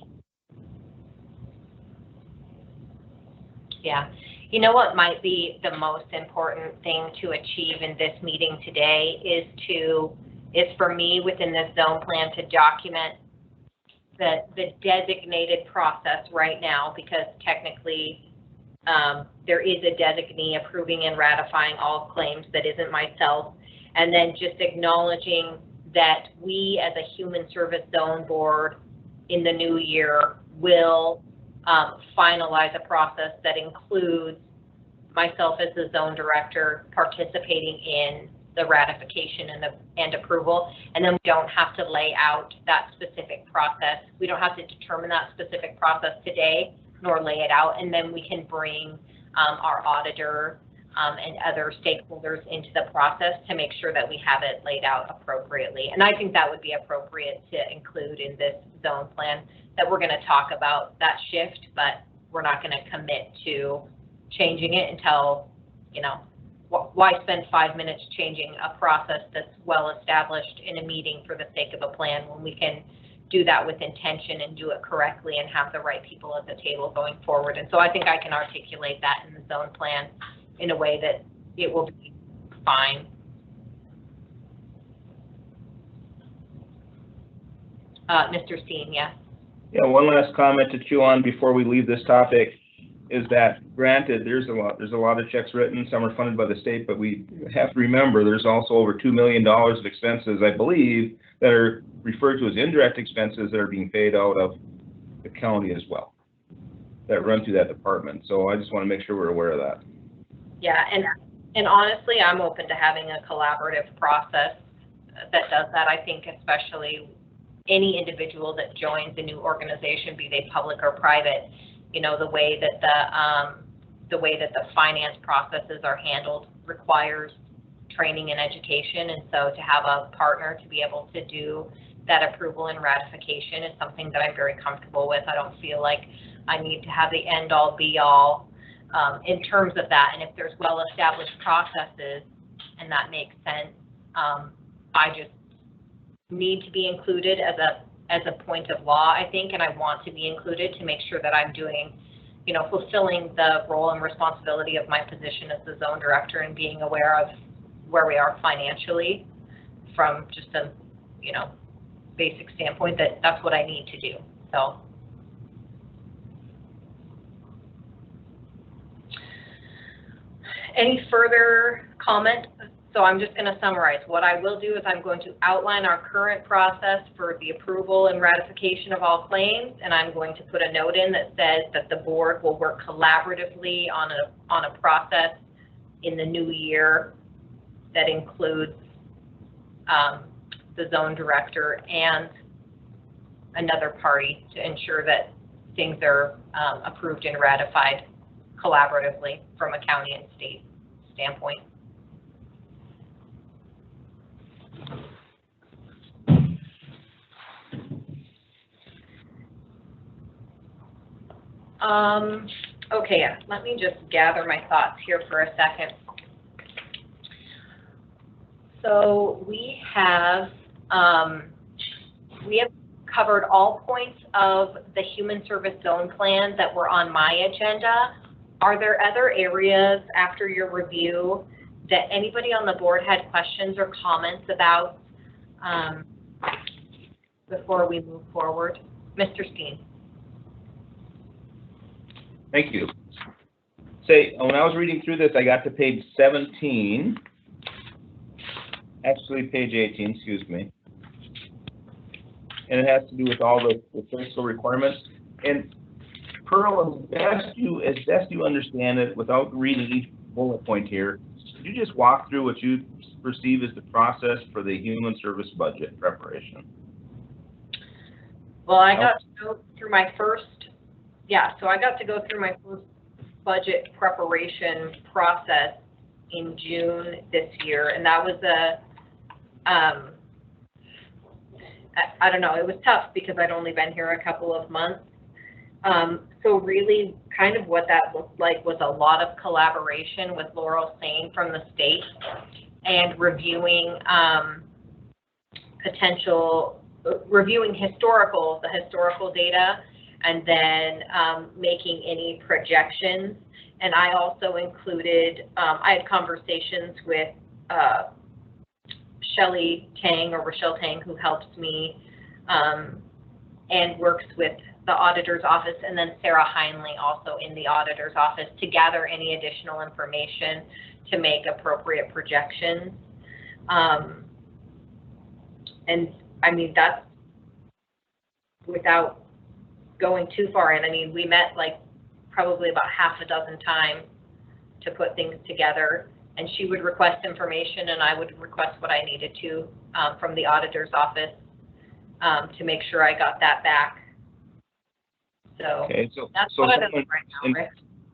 Yeah. You know what might be the most important thing to achieve in this meeting today is for me within this zone plan to document the designated process right now, because technically there is a designee approving and ratifying all claims that isn't myself, and then just acknowledging that we as a human service zone board in the new year will finalize a process that includes myself as the zone director participating in the ratification and approval, and then we don't have to lay out that specific process. We don't have to determine that specific process today, nor lay it out, and then we can bring our auditor and other stakeholders into the process to make sure that we have it laid out appropriately. And I think that would be appropriate to include in this zone plan, that we're going to talk about that shift, but we're not going to commit to changing it until, why spend 5 minutes changing a process that's well established in a meeting for the sake of a plan, when we can do that with intention and do it correctly and have the right people at the table going forward. And so I think I can articulate that in the zone plan in a way that it will be fine. Mr. Steen, yes. Yeah, one last comment to chew on before we leave this topic is that, granted, there's a lot of checks written, some are funded by the state, but we have to remember there's also over $2 million of expenses, I believe, that are referred to as indirect expenses that are being paid out of the county as well, that run through that department. So I just want to make sure we're aware of that. Yeah, and honestly, I'm open to having a collaborative process that does that. I think especially any individual that joins a new organization, be they public or private, the way that the finance processes are handled requires training and education. And so to have a partner to be able to do that approval and ratification is something that I'm very comfortable with. I don't feel like I need to have the end all be all in terms of that. And if there's well-established processes and that makes sense, I just need to be included as a point of law, I think, and I want to be included to make sure that I'm doing, fulfilling the role and responsibility of my position as the zone director and being aware of where we are financially from just a, basic standpoint, that's what I need to do. So. Any further comment. So I'm just going to summarize. What I will do is I'm going to outline our current process for the approval and ratification of all claims, and I'm going to put a note in that says that the board will work collaboratively on a process in the new year that includes the zone director and another party to ensure that things are approved and ratified collaboratively from a county and state standpoint. Okay, let me just gather my thoughts here for a second. So we have covered all points of the human service zone plan that were on my agenda. Are there other areas after your review that anybody on the board had questions or comments about before we move forward? Mr. Steen. Thank you. Say, when I was reading through this, I got to page 17. Actually, page 18, excuse me. And it has to do with all the fiscal requirements. And Pearl, as best you understand it, without reading each bullet point here, could you just walk through what you perceive as the process for the human service budget preparation? Well, I got to go through my first, I got to go through my first budget preparation process in June this year, and that was I don't know, it was tough because I'd only been here a couple of months. So really kind of what that looked like was a lot of collaboration with Laurel Sane from the state and reviewing reviewing the historical data, and then making any projections. And I also included, I had conversations with Shelley Tang, or Rochelle Tang, who helps me and works with the auditor's office, and then Sarah Heinley also in the auditor's office to gather any additional information to make appropriate projections. And I mean, that's without going too far in. I mean, we met like probably about half a dozen times to put things together, and she would request information and I would request what I needed to from the auditor's office to make sure I got that back. So, okay, that's what I'm doing right now, Rick.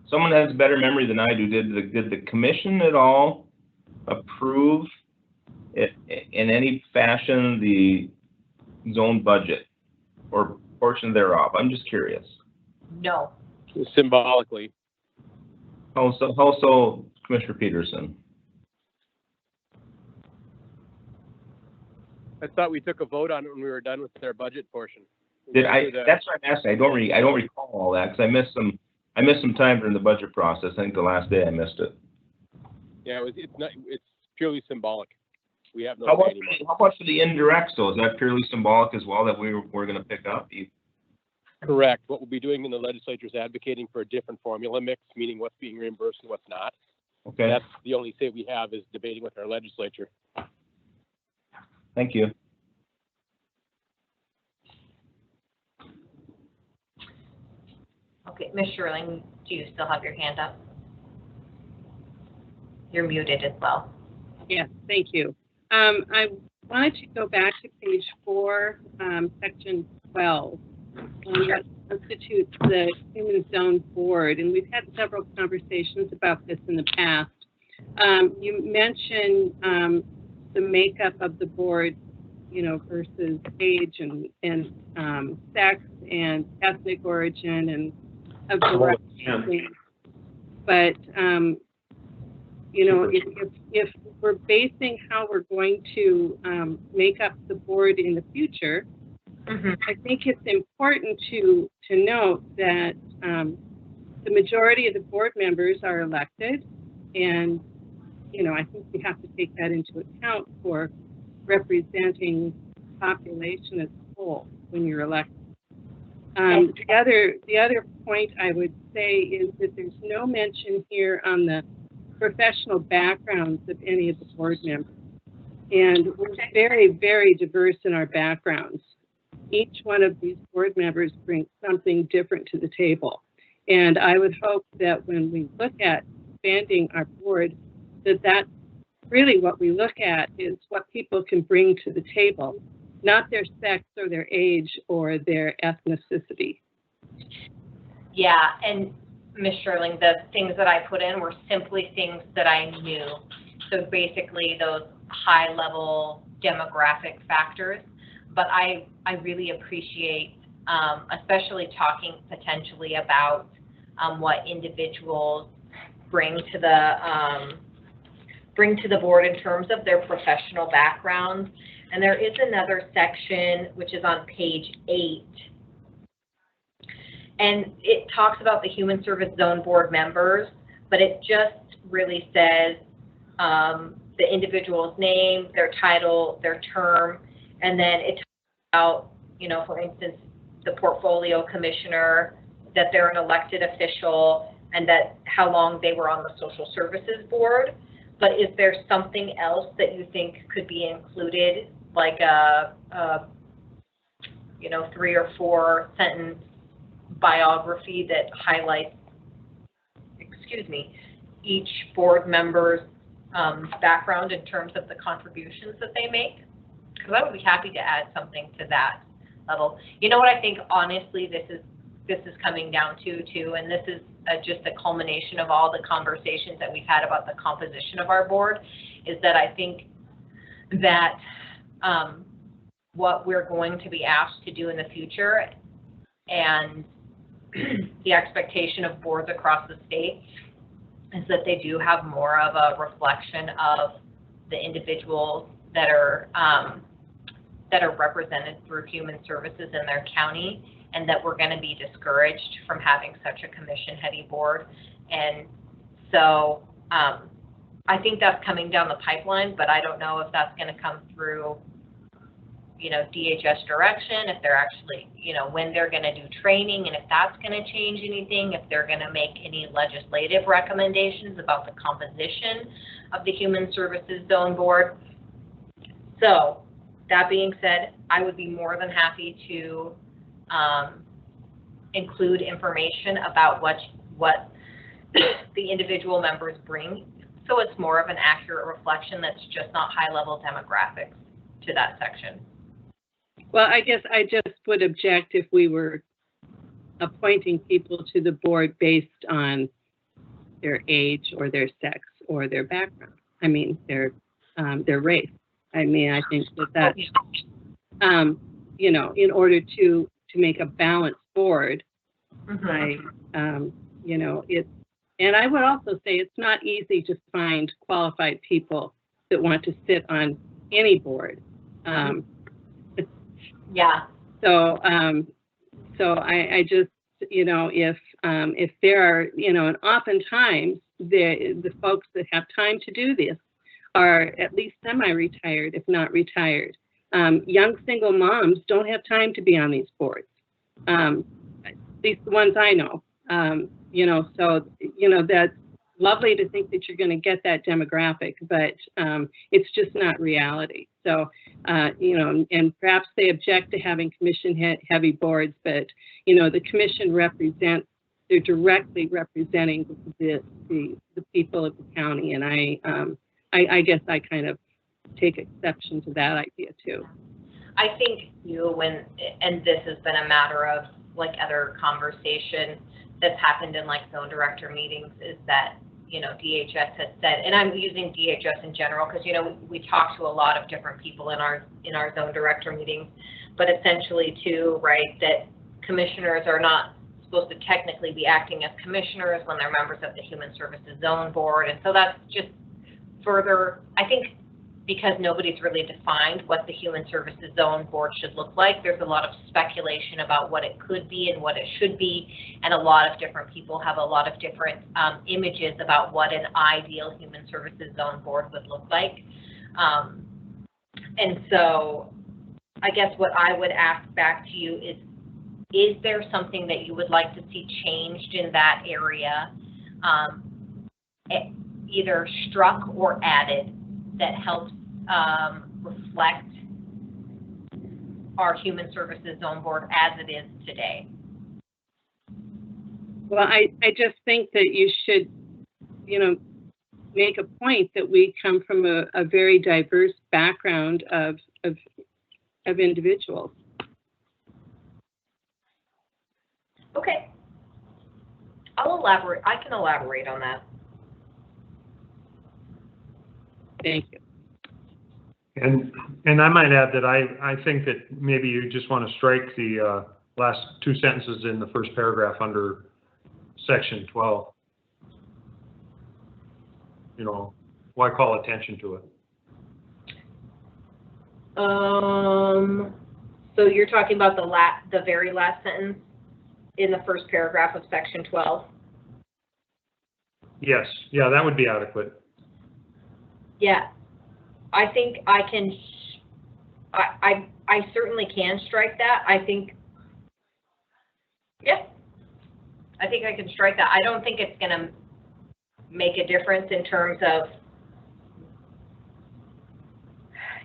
Someone has a better memory than I do. Did the commission at all approve it, in any fashion the zone budget or portion thereof? I'm just curious. No. Symbolically. Also, Commissioner Peterson. I thought we took a vote on it when we were done with their budget portion. That's what I'm asking. I don't recall all that because I missed some time during the budget process. I think the last day I missed it. Yeah, it's purely symbolic. We have no. How about for the indirects though? Is that purely symbolic as well that we're going to pick up? Correct. What we'll be doing in the legislature is advocating for a different formula mix, meaning what's being reimbursed and what's not. Okay. That's the only say we have is debating with our legislature. Thank you. Okay, Ms. Sherling, do you still have your hand up? You're muted as well. Yes, thank you. I wanted to go back to page 4, section 12. That constitutes the Human Zone Board, and we've had several conversations about this in the past. You mentioned the makeup of the board, versus age and sex and ethnic origin and a variety of things. But if we're basing how we're going to make up the board in the future, I think it's important to note that the majority of the board members are elected, and I think we have to take that into account for representing the population as a whole when you're elected. The other point I would say is that there's no mention here on the professional backgrounds of any of the board members. And we're very, very diverse in our backgrounds. Each one of these board members brings something different to the table. And I would hope that when we look at expanding our board, that that's really what we look at is what people can bring to the table, not their sex or their age or their ethnicity. Yeah, and Ms. Sherling, the things that I put in were simply things that I knew. So basically those high-level demographic factors. But I really appreciate, especially talking potentially about what individuals bring to the board in terms of their professional backgrounds. And there is another section which is on page 8. And it talks about the Human Service Zone Board members, but it just really says the individual's name, their title, their term, and then it talks about, you know, for instance, the portfolio commissioner, that they're an elected official, and that how long they were on the social services board. But is there something else that you think could be included, like a you know, 3 or 4 sentence biography that highlights, each board member's background in terms of the contributions that they make? Because I would be happy to add something to that level. You know what I think, honestly, this is coming down to too, and this is just a culmination of all the conversations that we've had about the composition of our board, is that I think that what we're going to be asked to do in the future and the expectation of boards across the state is that they do have more of a reflection of the individuals that are represented through human services in their county, and that we're going to be discouraged from having such a commission-heavy board. And so I think that's coming down the pipeline, but I don't know if that's going to come through, you know, DHS direction, if they're actually, you know, when they're going to do training, and if that's going to change anything, if they're going to make any legislative recommendations about the composition of the Human Services Zone Board. So that being said, I would be more than happy to include information about what the individual members bring, so it's more of an accurate reflection that's just not high-level demographics to that section. Well, I guess I just would object if we were appointing people to the board based on their age or their sex or their background. I mean, their race. I mean, I think that you know, in order to make a balanced board, you know, and I would also say it's not easy to find qualified people that want to sit on any board. Yeah. So, so I just, you know, if there are, you know, and oftentimes the folks that have time to do this are at least semi-retired, if not retired. Young single moms don't have time to be on these boards. At least the ones I know. You know, so, you know, that's lovely to think that you're going to get that demographic, but it's just not reality. So, you know, and perhaps they object to having commission-heavy boards, but, you know, the commission represents, they're directly representing the people of the county, and I guess I kind of take exception to that idea too. I think and this has been a matter of like other conversation that's happened in like zone director meetings, is that, you know, DHS has said, and I'm using DHS in general because, you know, we talk to a lot of different people in our zone director meetings, but essentially too, right, that commissioners are not supposed to technically be acting as commissioners when they're members of the Human Services Zone Board. And so that's just further, I think, because nobody's really defined what the Human Services Zone Board should look like. There's a lot of speculation about what it could be and what it should be, and a lot of different people have a lot of different images about what an ideal Human Services Zone Board would look like. And so I guess what I would ask back to you is there something that you would like to see changed in that area? either struck or added that helps reflect our Human Services Zone Board as it is today. Well, I just think that you should, make a point that we come from a very diverse background of individuals. Okay. I'll elaborate. I can elaborate on that. Thank you. And I might add that I think that maybe you just want to strike the last two sentences in the first paragraph under section 12. Why call attention to it? So you're talking about the very last sentence in the first paragraph of section 12? Yes, yeah, that would be adequate. Yeah, I think I can, I certainly can strike that. I think I can strike that. I don't think it's gonna make a difference in terms of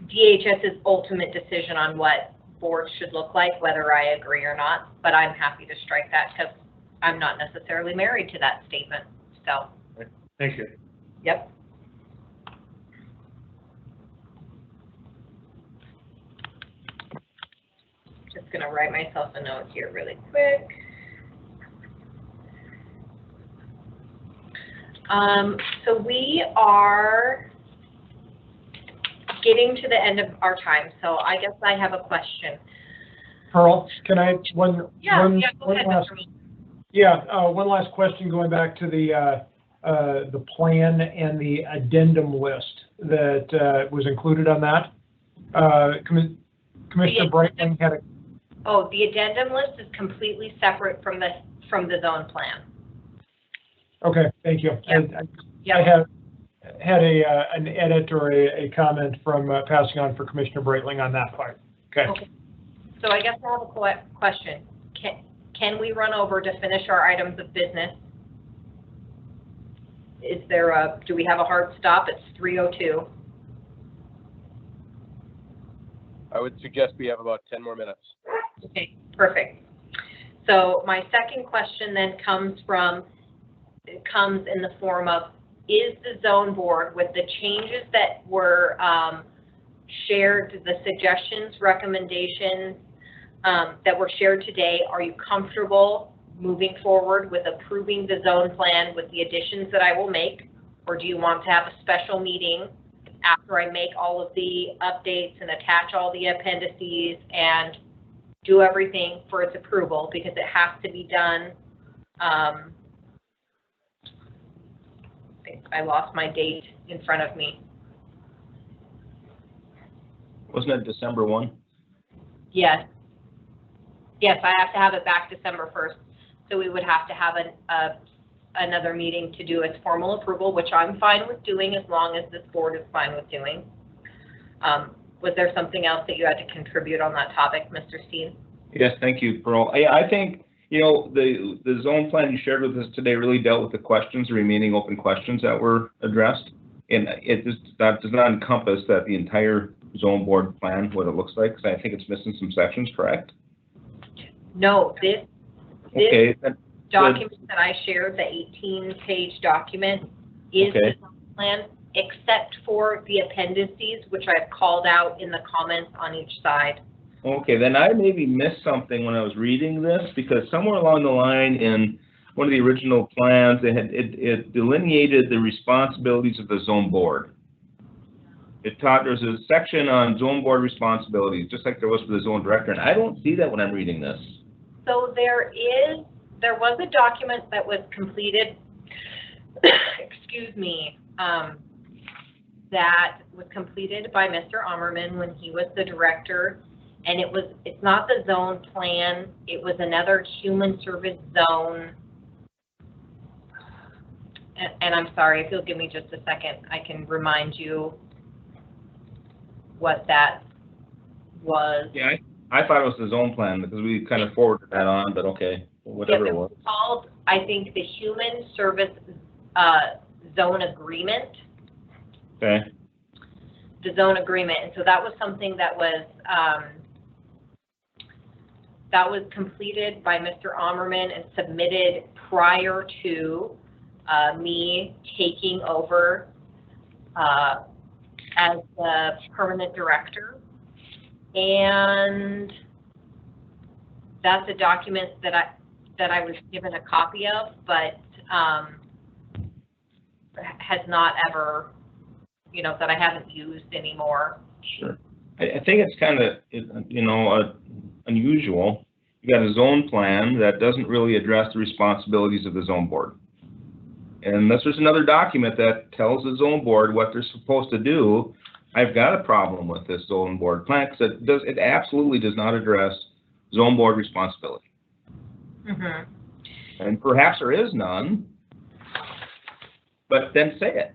DHS's ultimate decision on what boards should look like, whether I agree or not, but I'm happy to strike that because I'm not necessarily married to that statement, so. Thank you. Yep. Just gonna write myself a note here really quick. So we are getting to the end of our time, so I guess I have a question. Pearl, can I, Go ahead, one last question going back to the plan and the addendum list that was included on that. Commissioner Breitling had a... Oh, the addendum list is completely separate from the zone plan. Okay, thank you. Yep. I had an edit or a comment from passing on for Commissioner Breitling on that part. Okay. So I guess I have a question. Can we run over to finish our items of business? Do we have a hard stop? It's 3:02. I would suggest we have about 10 more minutes. Okay, perfect. So my second question then comes in the form of, is the zone board, with the changes that were shared, the suggestions, recommendations that were shared today, are you comfortable moving forward with approving the zone plan with the additions that I will make? Or do you want to have a special meeting after I make all of the updates and attach all the appendices and do everything for its approval, because it has to be done? I lost my date in front of me. Wasn't it December 1? Yes. Yes, I have to have it back December 1st. So we would have to have another meeting to do its formal approval, which I'm fine with doing as long as this board is fine with doing. Was there something else that you had to contribute on that topic, Mr. Steen? Yes, thank you, Pearl. I think, the zone plan you shared with us today really dealt with the questions, the remaining open questions that were addressed. And that does not encompass that the entire zone board plan, what it looks like, because I think it's missing some sections, correct? No, this Okay. document that I shared, the 18-page document, is the zone plan, except for the appendices, which I've called out in the comments on each side. Okay, then I maybe missed something when I was reading this, because somewhere along the line in one of the original plans, it delineated the responsibilities of the zone board. There's a section on zone board responsibilities, just like there was for the zone director, and I don't see that when I'm reading this. So there was a document that was completed, excuse me, that was completed by Mr. Ammerman when he was the director. And it's not the zone plan, it was another human service zone. And I'm sorry, if you'll give me just a second, I can remind you what that was. Yeah, I thought it was the zone plan because we kind of forwarded that on, but okay, whatever it was. Called, I think, the Human Service zone agreement. Okay, The zone agreement, and so that was something that was completed by Mr. Ommerman and submitted prior to me taking over as the permanent director. And that's a document that I was given a copy of, but has not ever, that I haven't used anymore. sure. I think it's kind of, unusual. You got a zone plan that doesn't really address the responsibilities of the zone board. And unless there's another document that tells the zone board what they're supposed to do, I've got a problem with this zone board plan, because it absolutely does not address zone board responsibility. Mm-hmm. And perhaps there is none, but then say it.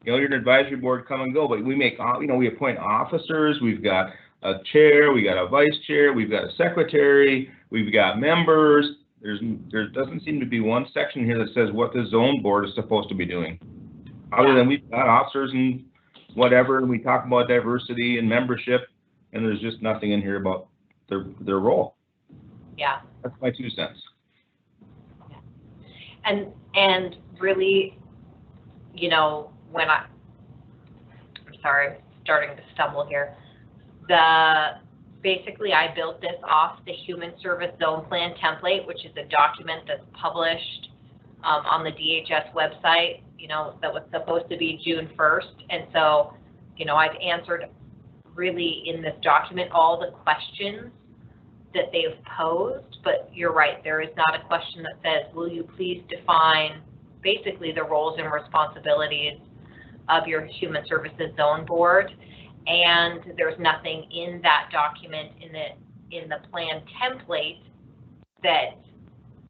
You're an advisory board, come and go, but we make, we appoint officers, we've got a chair, we got a vice chair, we've got a secretary, we've got members. There doesn't seem to be one section here that says what the zone board is supposed to be doing. Other than we've got officers and whatever, and we talk about diversity and membership, and there's just nothing in here about their role. Yeah. That's my 2 cents. And really, I'm sorry, I'm starting to stumble here. Basically, I built this off the Human Service Zone Plan template, which is a document that's published on the DHS website, that was supposed to be June 1st. And so, I've answered really in this document all the questions that they've posed, but you're right, there is not a question that says, will you please define basically the roles and responsibilities of your Human Services Zone Board. And there's nothing in that document in the plan template that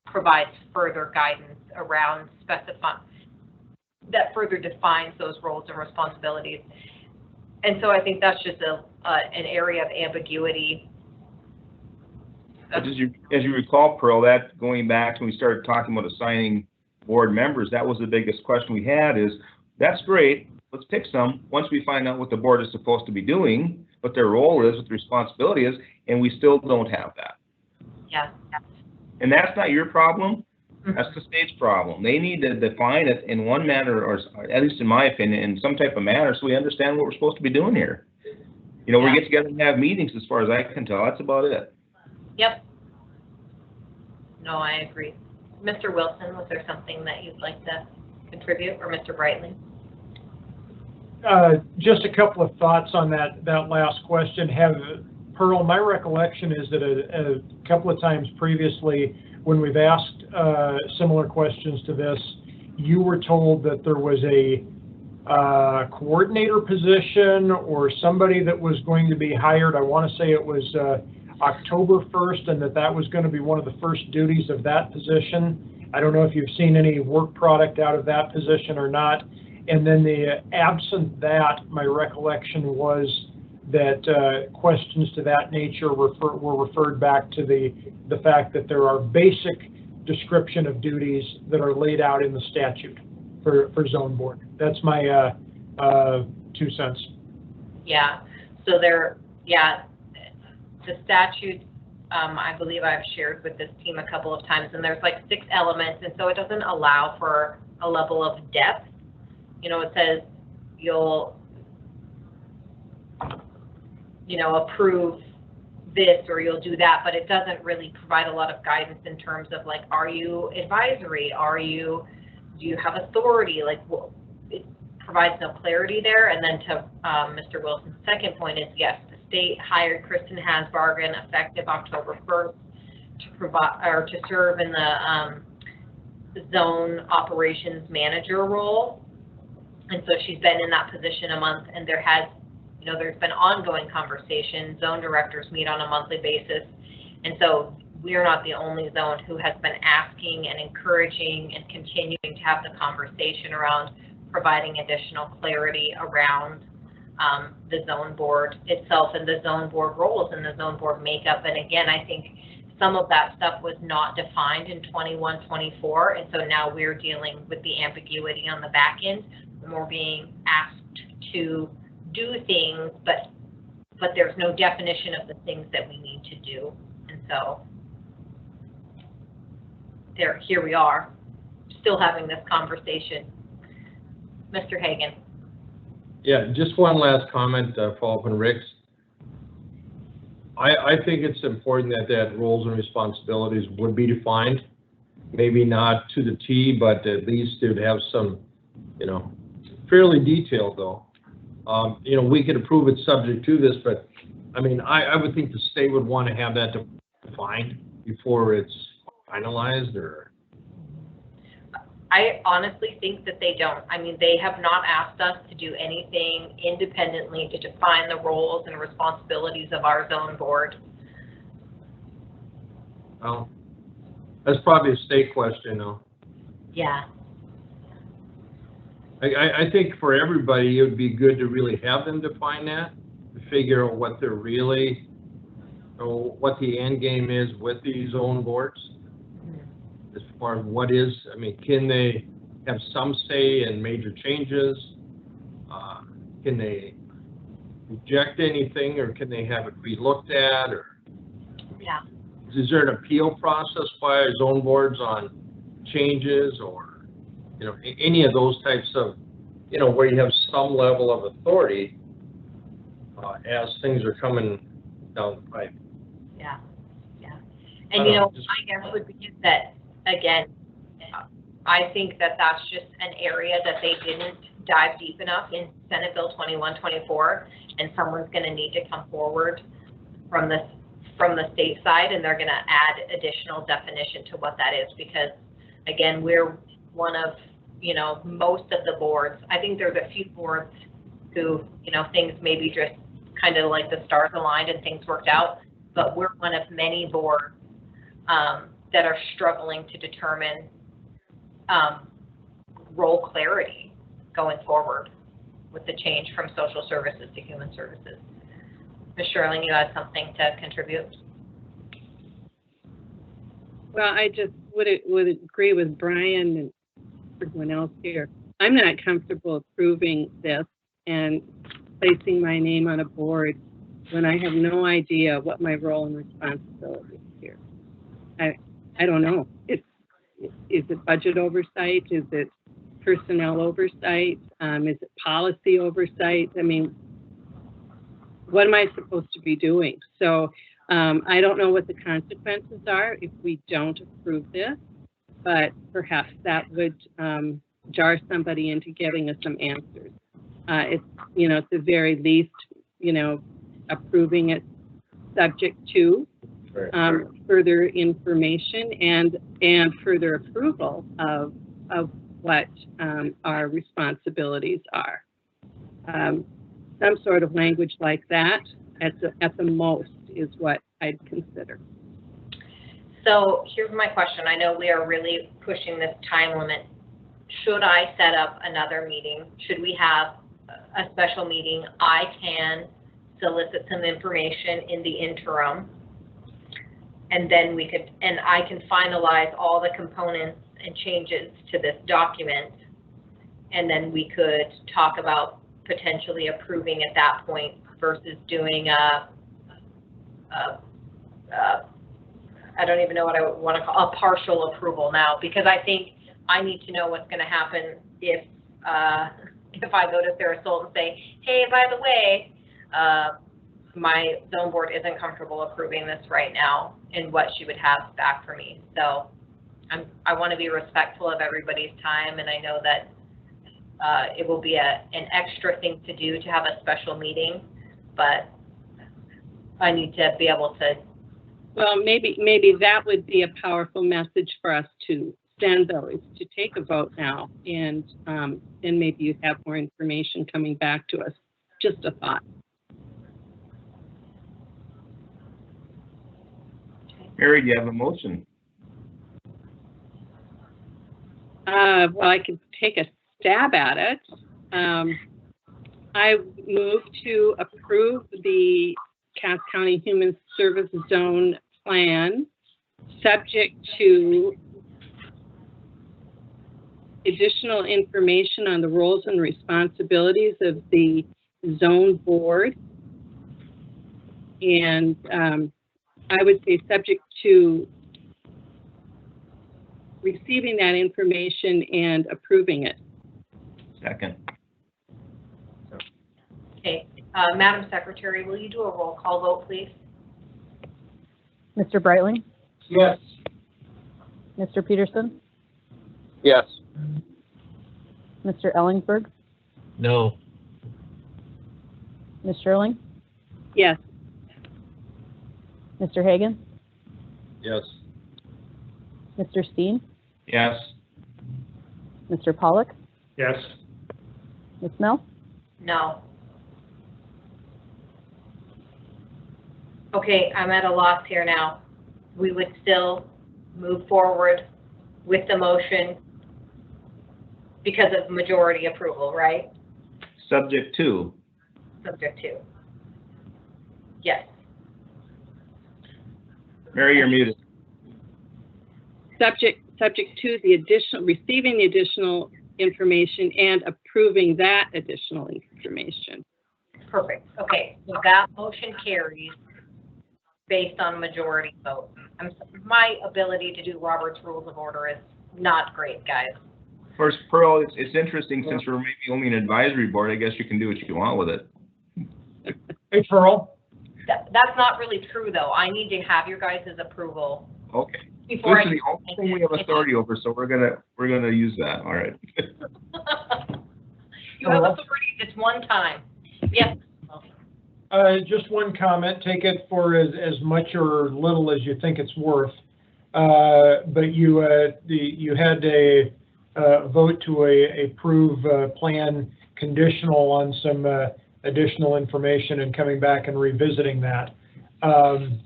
provides further guidance around that further defines those roles and responsibilities. And so I think that's just an area of ambiguity. But as you recall, Pearl, that going back when we started talking about assigning board members, that was the biggest question we had is, that's great, let's pick some, once we find out what the board is supposed to be doing, what their role is, what the responsibility is, and we still don't have that. Yeah. And that's not your problem, that's the state's problem. They need to define it in one manner, or at least in my opinion, in some type of manner, so we understand what we're supposed to be doing here. We get together and have meetings, as far as I can tell, that's about it. Yep. No, I agree. Mr. Wilson, was there something that you'd like to contribute, or Mr. Brightly? Just a couple of thoughts on that last question. Pearl, my recollection is that a couple of times previously, when we've asked similar questions to this, you were told that there was a coordinator position or somebody that was going to be hired. I want to say it was October 1st, and that was going to be one of the first duties of that position. I don't know if you've seen any work product out of that position or not. And then absent that, my recollection was that questions to that nature were referred back to the fact that there are basic description of duties that are laid out in the statute for zone board. That's my 2 cents. Yeah. So the statute, I believe I've shared with this team a couple of times, and there's like 6 elements, and so it doesn't allow for a level of depth. It says you'll, approve this or you'll do that, but it doesn't really provide a lot of guidance in terms of like, are you advisory? Do you have authority? Like, it provides no clarity there. And then to Mr. Wilson's second point is, yes, the state hired Kristen Hasbargen effective October 1st to serve in the zone operations manager role. And so she's been in that position a month, and there's been ongoing conversation. Zone directors meet on a monthly basis. And so we're not the only zone who has been asking and encouraging and continuing to have the conversation around providing additional clarity around the zone board itself and the zone board roles and the zone board makeup. And again, I think some of that stuff was not defined in 21, 24, and so now we're dealing with the ambiguity on the back end, and we're being asked to do things, but there's no definition of the things that we need to do, and so here we are, still having this conversation. Mr. Hagan. Yeah, just one last comment, follow up on Rick's. I think it's important that roles and responsibilities would be defined, maybe not to the T, but at least it would have some, fairly detailed though. We could approve it subject to this, but I mean, I would think the state would want to have that defined before it's finalized, or? I honestly think that they don't. I mean, they have not asked us to do anything independently to define the roles and responsibilities of our zone board. Well, that's probably a state question, though. Yeah. I think for everybody, it would be good to really have them define that, to figure out what they're really, what the end game is with these zone boards. As far as what is, I mean, can they have some say in major changes? Can they reject anything, or can they have it be looked at? Or yeah, is there an appeal process by zone boards on changes, or any of those types of where you have some level of authority as things are coming down the pipe? Yeah, yeah, and my guess would be that. Again, I think that that's just an area that they didn't dive deep enough in Senate Bill 2124, and someone's going to need to come forward from the state side, and they're going to add additional definition to what that is, because again, we're one of most of the boards. I think there's a few boards who things maybe just kind of like the stars aligned and things worked out, but we're one of many boards that are struggling to determine role clarity going forward with the change from social services to human services. Ms. Sherling, you had something to contribute? Well, I just would agree with Brian and everyone else here. I'm not comfortable approving this and placing my name on a board when I have no idea what my role and responsibility is here. I don't know. Is it budget oversight? Is it personnel oversight? Is it policy oversight? I mean, what am I supposed to be doing? So I don't know what the consequences are if we don't approve this, but perhaps that would jar somebody into getting us some answers. It's, at the very least, approving it subject to further information and further approval of what our responsibilities are. Some sort of language like that at the most is what I'd consider. So here's my question. I know we are really pushing this time limit. Should I set up another meeting? Should we have a special meeting? I can solicit some information in the interim, and then I can finalize all the components and changes to this document, and then we could talk about potentially approving at that point versus doing I don't even know what I want to call a partial approval now, because I think I need to know what's going to happen if I go to Sarah Stolt and say, hey, by the way, my zone board isn't comfortable approving this right now, and what she would have back for me. So I want to be respectful of everybody's time, and I know that it will be an extra thing to do to have a special meeting, but I need to be able to. Well, maybe that would be a powerful message for us to send, though, is to take a vote now, and maybe you have more information coming back to us. Just a thought. Mary, do you have a motion? Well, I could take a stab at it. I move to approve the Cass County Human Services Zone Plan subject to additional information on the roles and responsibilities of the zone board. And I would say subject to receiving that information and approving it. Second. Okay, Madam Secretary, will you do a roll call vote, please? Mr. Brightling, Yes. Mr. Peterson, Yes. Mr. Ellingsburg, No. Ms. Sherling, Yes. Mr. Hagan, Yes. Mr. Steen, Yes. Mr. Pollock, Yes. Ms. Mel, No. Okay, I'm at a loss here now. We would still move forward with the motion because of majority approval, right? Subject to. Subject to. Yes. Mary, you're muted. Subject to the additional, receiving the additional information and approving that additional information. Perfect. Okay, so that motion carries based on majority vote. My ability to do Robert's Rules of Order is not great, guys. First, Pearl, it's interesting since we're maybe only an advisory board, I guess you can do what you want with it. Hey, Pearl. That's not really true, though. I need to have your guys' approval Okay. before This I. is the only thing we have authority over, so we're gonna use that, all right? You have authority this one time. Yes. Just one comment, take it for as much or little as you think it's worth. But you had a vote to approve plan conditional on some additional information and coming back and revisiting that.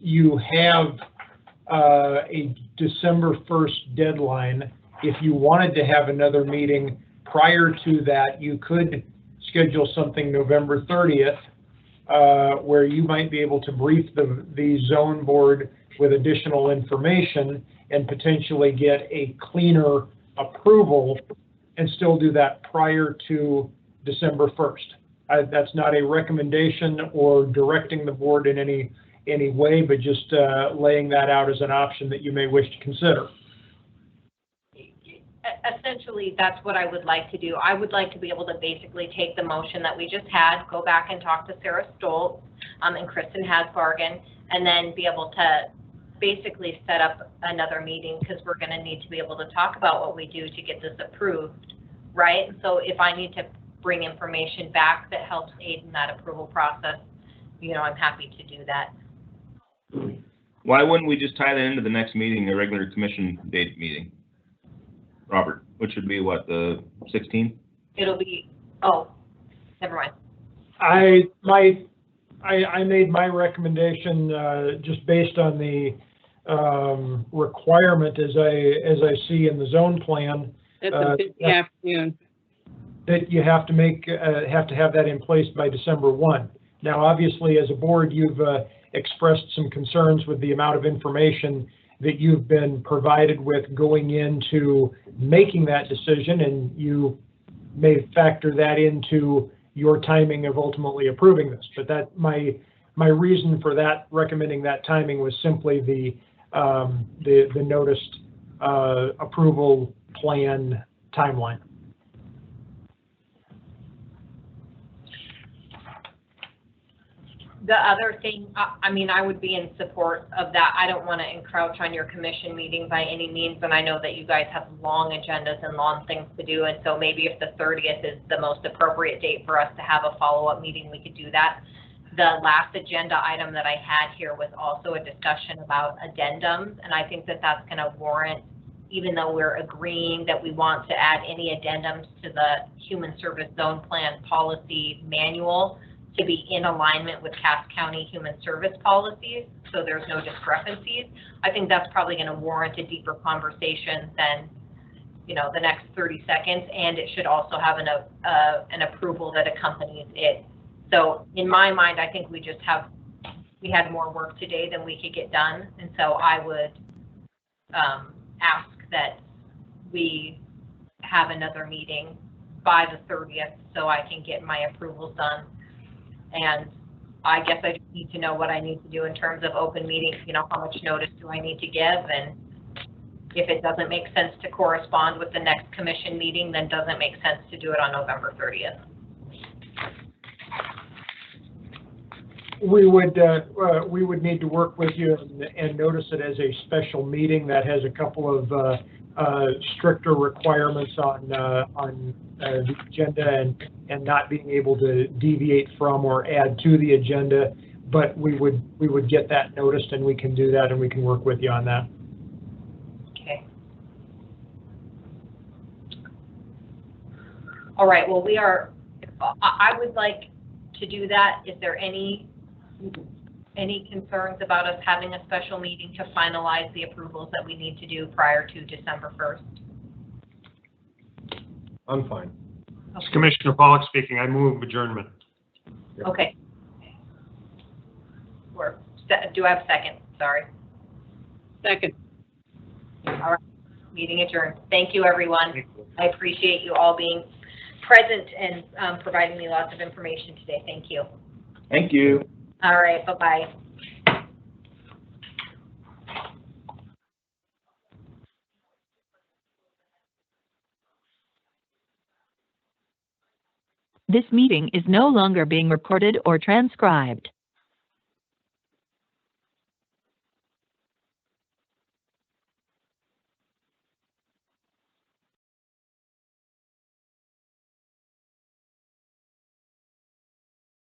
You have a December 1st deadline. If you wanted to have another meeting prior to that, you could schedule something November 30th, where you might be able to brief the zone board with additional information and potentially get a cleaner approval and still do that prior to December 1st. That's not a recommendation or directing the board in any way, but just laying that out as an option that you may wish to consider. Essentially, that's what I would like to do. I would like to be able to basically take the motion that we just had, go back and talk to Sarah Stoltz and Kristen Hasbargen, and then be able to basically set up another meeting, because we're going to need to be able to talk about what we do to get this approved, right? So if I need to bring information back that helps aid in that approval process, I'm happy to do that. Why wouldn't we just tie that into the next meeting, the regular commission date meeting? Robert, which would be what, the 16th? It'll be, oh, never mind. I made my recommendation just based on the requirement as I see in the zone plan. That's a busy afternoon. That you have to have that in place by December 1. Now, obviously, as a board, you've expressed some concerns with the amount of information that you've been provided with going into making that decision, and you may factor that into your timing of ultimately approving this. But that my reason for that, recommending that timing, was simply the noticed approval plan timeline. The other thing, I would be in support of that. I don't want to encroach on your commission meeting by any means, and I know that you guys have long agendas and long things to do, and so maybe if the 30th is the most appropriate date for us to have a follow-up meeting, we could do that. The last agenda item that I had here was also a discussion about addendums, and I think that that's going to warrant, even though we're agreeing that we want to add any addendums to the Human Service Zone Plan Policy Manual, to be in alignment with Cass County Human Service policies, so there's no discrepancies. I think that's probably going to warrant a deeper conversation than, the next 30 seconds, and it should also have an approval that accompanies it. So in my mind, I think we had more work today than we could get done, and so I would ask that we have another meeting by the 30th so I can get my approvals done. And I guess I just need to know what I need to do in terms of open meetings, you know, how much notice do I need to give? And if it doesn't make sense to correspond with the next commission meeting, then doesn't make sense to do it on November 30th. We would need to work with you and notice it as a special meeting that has a couple of stricter requirements on the agenda and not being able to deviate from or add to the agenda. But we would get that noticed, and we can do that, and we can work with you on that. Okay. All right, well, I would like to do that. Is there any concerns about us having a special meeting to finalize the approvals that we need to do prior to December 1st? I'm fine. It's Commissioner Pollock speaking. I move adjournment. Okay. Do I have a second? Sorry. Second. All right, meeting adjourned. Thank you, everyone. Thank you. I appreciate you all being present and providing me lots of information today. Thank you. Thank you. All right, bye-bye. This meeting is no longer being recorded or transcribed.